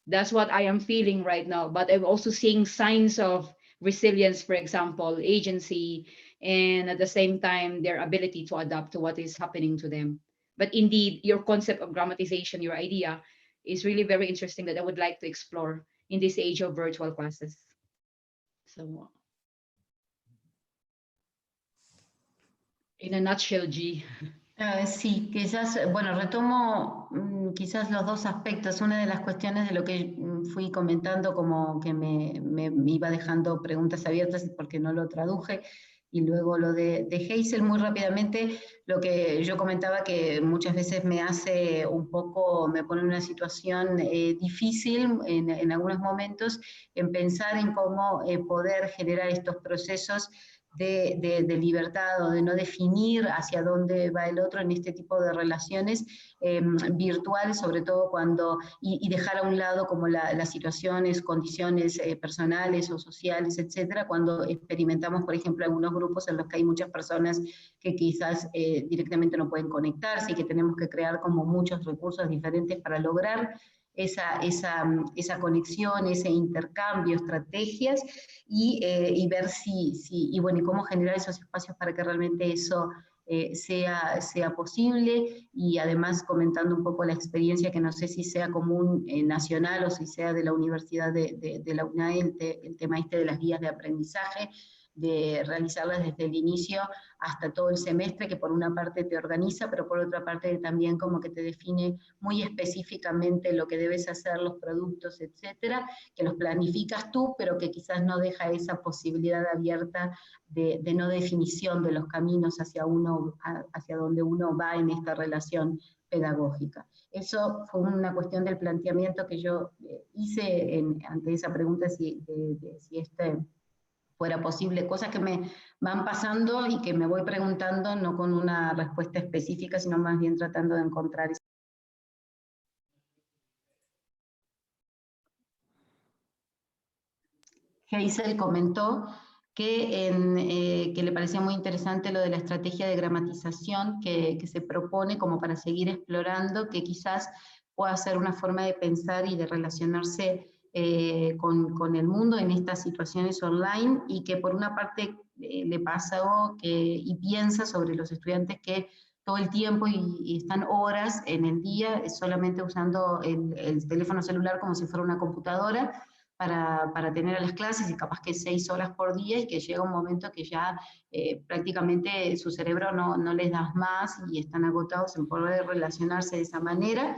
that's what I am feeling right now. But I'm also seeing signs of resilience, for example, agency, and at the same time, their ability to adapt to what is happening to them. But indeed, your concept of grammatization, your idea, is really very interesting that I would like to explore in this age of virtual classes. So, in a nutshell, G.
Sí, quizás, bueno, retomo quizás los dos aspectos. Una de las cuestiones de lo que fui comentando, como que me iba dejando preguntas abiertas porque no lo traduje, y luego lo de Hazel, muy rápidamente, lo que yo comentaba que muchas veces me hace un poco, me pone en una situación difícil en algunos momentos, en pensar en cómo poder generar estos procesos de libertad o de no definir hacia dónde va el otro en este tipo de relaciones virtuales, sobre todo cuando, y dejar a un lado como las situaciones, condiciones personales o sociales, etcétera, cuando experimentamos, por ejemplo, algunos grupos en los que hay muchas personas que quizás directamente no pueden conectarse y que tenemos que crear como muchos recursos diferentes para lograr esa conexión, ese intercambio, estrategias, y ver y bueno, y cómo generar esos espacios para que realmente eso sea posible, y además comentando un poco la experiencia que no sé si sea común nacional o si sea de la Universidad de la UNAE, el tema de las guías de aprendizaje, de realizarlas desde el inicio hasta todo el semestre, que por una parte te organiza, pero por otra parte también como que te define muy específicamente lo que debes hacer, los productos, etcétera, que los planificas tú, pero que quizás no deja esa posibilidad abierta de no definición de los caminos hacia donde uno va en esta relación pedagógica. Eso fue una cuestión del planteamiento que yo hice ante esa pregunta si fuera posible, cosas que me van pasando y que me voy preguntando, no con una respuesta específica, sino más bien tratando de encontrar. Hazel comentó que le parecía muy interesante lo de la estrategia de gramatización que se propone como para seguir explorando, que quizás pueda ser una forma de pensar y de relacionarse con el mundo en estas situaciones online, y que por una parte le pasa y piensa sobre los estudiantes que todo el tiempo y están horas en el día solamente usando el teléfono celular como si fuera una computadora para tener a las clases, y capaz que 6 horas por día, y que llega un momento que ya prácticamente su cerebro no les da más y están agotados en poder relacionarse de esa manera.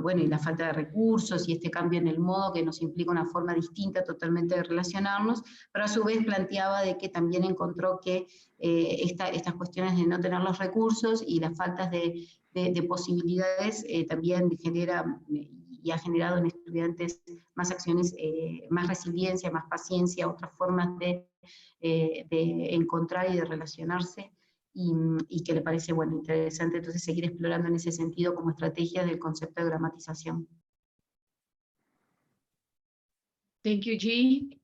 Bueno, y la falta de recursos y este cambio en el modo que nos implica una forma distinta totalmente de relacionarnos, pero a su vez planteaba de que también encontró que estas cuestiones de no tener los recursos y las faltas de posibilidades también genera y ha generado en estudiantes más acciones, más resiliencia, más paciencia, otras formas de encontrar y de relacionarse, y que le parece, bueno, interesante entonces seguir explorando en ese sentido como estrategia del concepto de gramatización.
Thank you, G.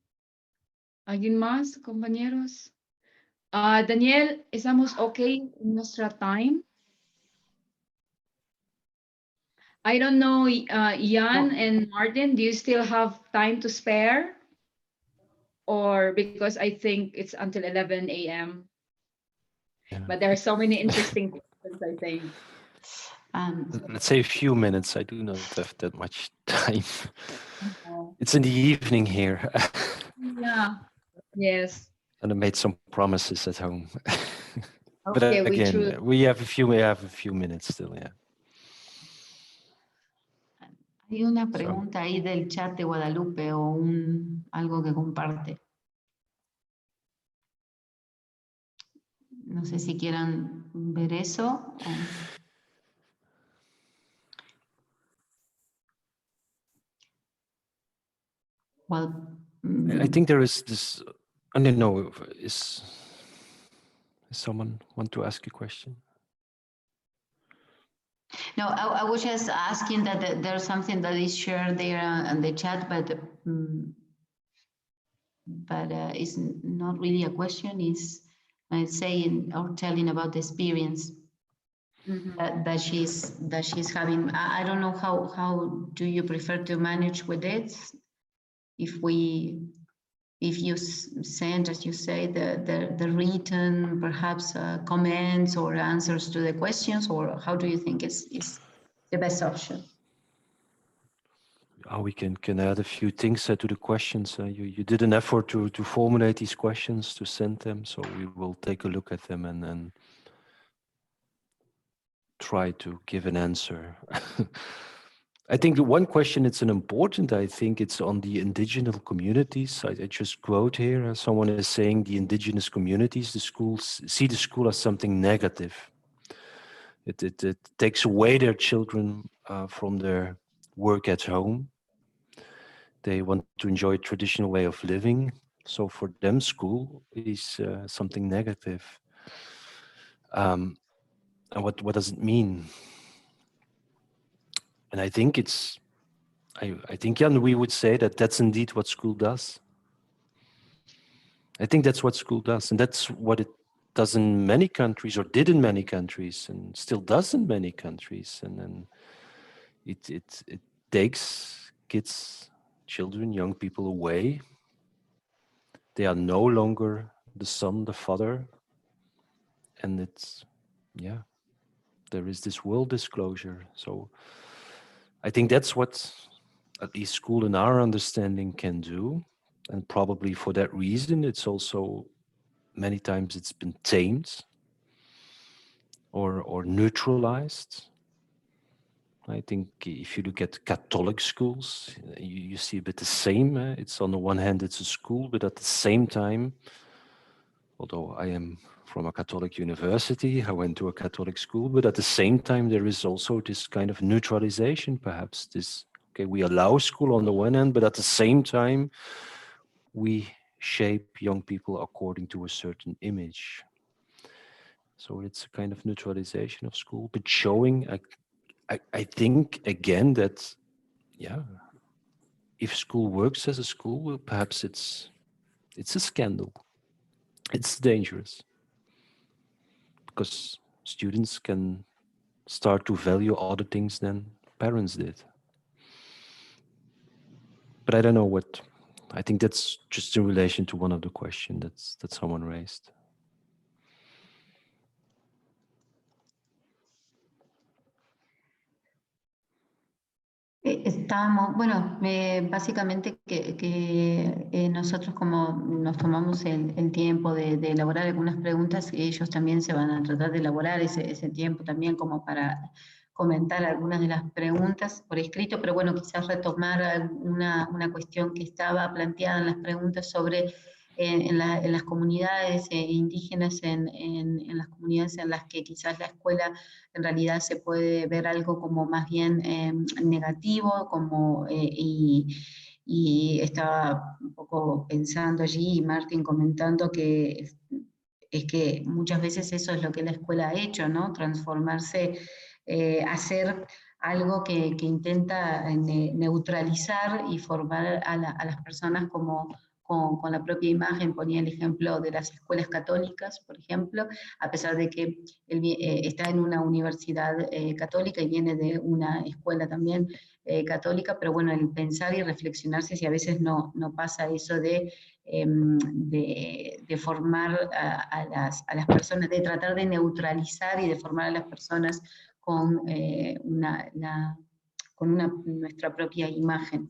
¿Alguien más, compañeros? Daniel, ¿estamos okay en nuestra time? I don't know, Jan and Maarten, do you still have time to spare? Or because I think it's until 11 a.m. Yeah. But there are so many interesting questions, I think.
Let's say a few minutes. I do not have that much time. It's in the evening here.
Yeah. Yes.
And I made some promises at home. But
Okay,
again, we have a few minutes still, yeah.
Hay una pregunta ahí del chat de Guadalupe o algo que comparte. No sé si quieran ver eso. Well,
I think there is this, I don't know, is someone want to ask a question?
No, I was just asking that there's something that is shared there in the chat, but it's not really a question. It's saying or telling about the experience that she's having. I don't know how do you prefer to manage with it? If you send, as you say, the written, perhaps comments or answers to the questions, or how do you think is the best option?
We can add a few things to the questions. You did an effort to formulate these questions, to send them, so we will take a look at them and try to give an answer. I think the one question, it's an important, I think it's on the indigenous communities. I just quote here, someone is saying the indigenous communities, the schools, see the school as something negative. It takes away their children from their work at home. They want to enjoy a traditional way of living. So for them, school is something negative. And what does it mean? And I think it's, I think, Jan, we would say that that's indeed what school does. I think that's what school does. And that's what it does in many countries, or did in many countries, and still does in many countries. And then it takes kids, children, young people away. They are no longer the son, the father. And it's, yeah, there is this world disclosure. So I think that's what at least school in our understanding can do. And probably for that reason, it's also many times it's been tamed or neutralized. I think if you look at Catholic schools, you see a bit the same. It's on the one hand, it's a school, but at the same time, although I am from a Catholic university, I went to a Catholic school, but at the same time, there is also this kind of neutralization, perhaps this, okay, we allow school on the one hand, but at the same time, we shape young people according to a certain image. So it's a kind of neutralization of school, but showing, I think again that, yeah, if school works as a school, well, perhaps it's a scandal. It's dangerous because students can start to value other things than parents did. But I don't know what, I think that's just in relation to one of the questions that someone raised.
Estábamos, bueno, básicamente que nosotros como nos tomamos el tiempo de elaborar algunas preguntas, ellos también se van a tratar de elaborar ese tiempo también como para comentar algunas de las preguntas por escrito, pero bueno, quizás retomar una cuestión que estaba planteada en las preguntas sobre en las comunidades indígenas, en las comunidades en las que quizás la escuela en realidad se puede ver algo como más bien negativo, como, y estaba un poco pensando allí, y Maarten comentando que es que muchas veces eso es lo que la escuela ha hecho, ¿no? Transformarse, hacer algo que intenta neutralizar y formar a las personas como con la propia imagen. Ponía el ejemplo de las escuelas católicas, por ejemplo, a pesar de que él está en una universidad católica y viene de una escuela también católica, pero bueno, el pensar y reflexionarse si a veces no pasa eso de formar a las personas, de tratar de neutralizar y de formar a las personas con, nuestra propia imagen.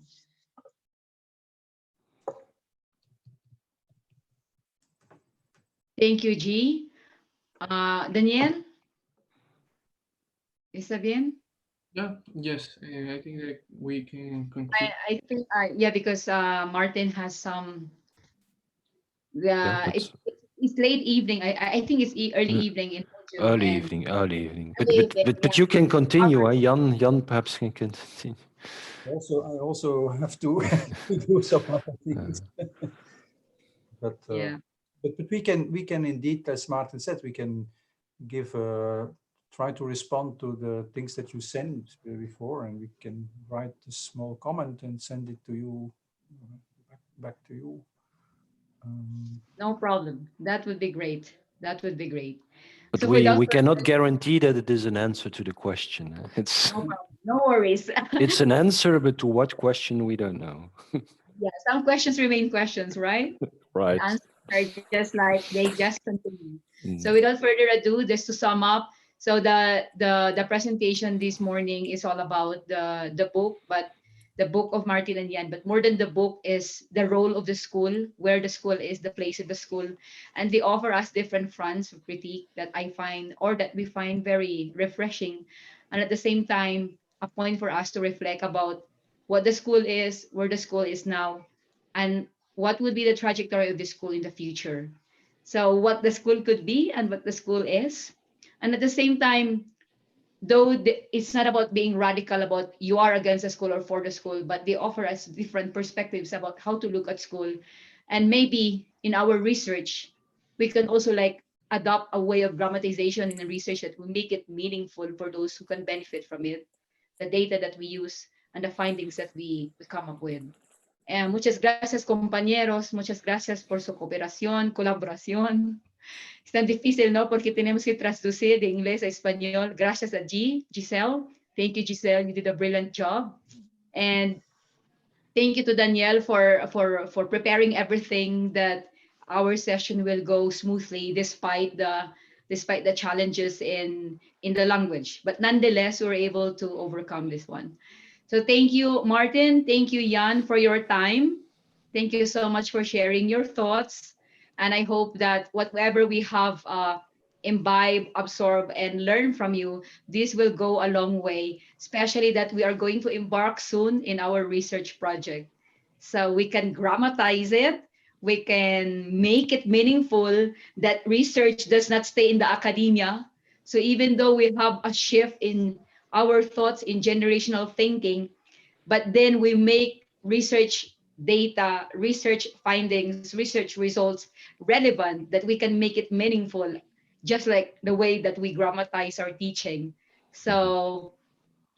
Thank you, G. Daniel? ¿Está bien?
Yeah, yes, I think that we can conclude.
I think, yeah, because Maarten has some,
Yeah,
it's late evening. I think it's early evening in Belgium.
early
and
evening. But
yeah.
you can continue. Jan perhaps can continue.
I also have to do some other things. But
Yeah.
but we can indeed, as Maarten said, we can give try to respond to the things that you sent before, and we can write a small comment and send it to you, back to you.
No problem. That would be great. That would be great.
But
So
we cannot guarantee that it is an answer to the question. It's
no problem. No worries.
it's an answer, but to what question we don't know.
Yeah, some questions remain questions, right?
Right.
The answers are just like they just continue.
Mm.
So without further ado, just to sum up, so the presentation this morning is all about the book, but the book of Maarten and Jan. But more than the book is the role of the school, where the school is, the place of the school, and they offer us different fronts of critique that I find, or that we find, very refreshing, and at the same time a point for us to reflect about what the school is, where the school is now, and what would be the trajectory of the school in the future. So what the school could be and what the school is. And at the same time, though it's not about being radical about you are against the school or for the school, but they offer us different perspectives about how to look at school. And maybe in our research, we can also like adopt a way of grammatization in the research that will make it meaningful for those who can benefit from it, the data that we use and the findings that we come up with. Muchas gracias, compañeros. Muchas gracias por su cooperación, colaboración. Es tan difícil, ¿no? Porque tenemos que traducir de inglés a español. Gracias a Giselle. Thank you, Giselle. You did a brilliant job. And thank you to Danielle for preparing everything that our session will go smoothly despite the challenges in the language. But nonetheless, we were able to overcome this one. So thank you, Maarten. Thank you, Jan, for your time. Thank you so much for sharing your thoughts. And I hope that whatever we have imbibe, absorb, and learn from you, this will go a long way, especially that we are going to embark soon in our research project. So we can grammatize it, we can make it meaningful, that research does not stay in the academia. So even though we have a shift in our thoughts in generational thinking, but then we make research data, research findings, research results relevant, that we can make it meaningful, just like the way that we grammatize our teaching. So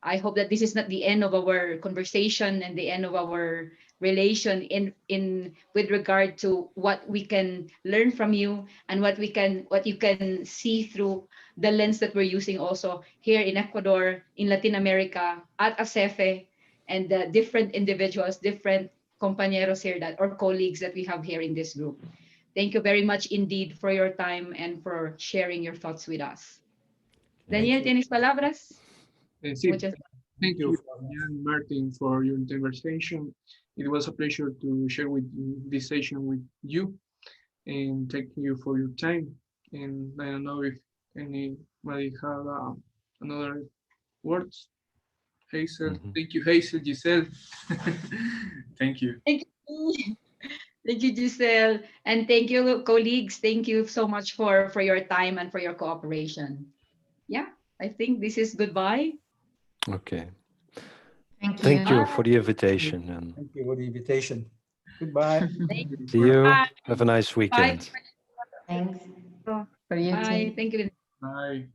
I hope that this is not the end of our conversation and the end of our relation in with regard to what we can learn from you and what you can see through the lens that we're using also here in Ecuador, in Latin America, at ASEFE, and the different individuals, different compañeros here or colleagues that we have here in this group. Thank you very much indeed for your time and for sharing your thoughts with us. Daniel, ¿tienes palabras?
Sí. Thank you, Jan, Maarten, for your conversation. It was a pleasure to share this session with you, and thank you for your time. And I don't know if anybody have another words. Hazel, thank you, Hazel, Giselle. Thank you.
Thank you. Thank you, Giselle. And thank you, colleagues. Thank you so much for your time and for your cooperation. Yeah, I think this is goodbye.
Okay.
Thank you.
For the invitation. And
Thank you for the invitation. Goodbye.
see you.
Bye.
Have a nice weekend.
Thanks. For you too.
Bye. Thank you.
Bye.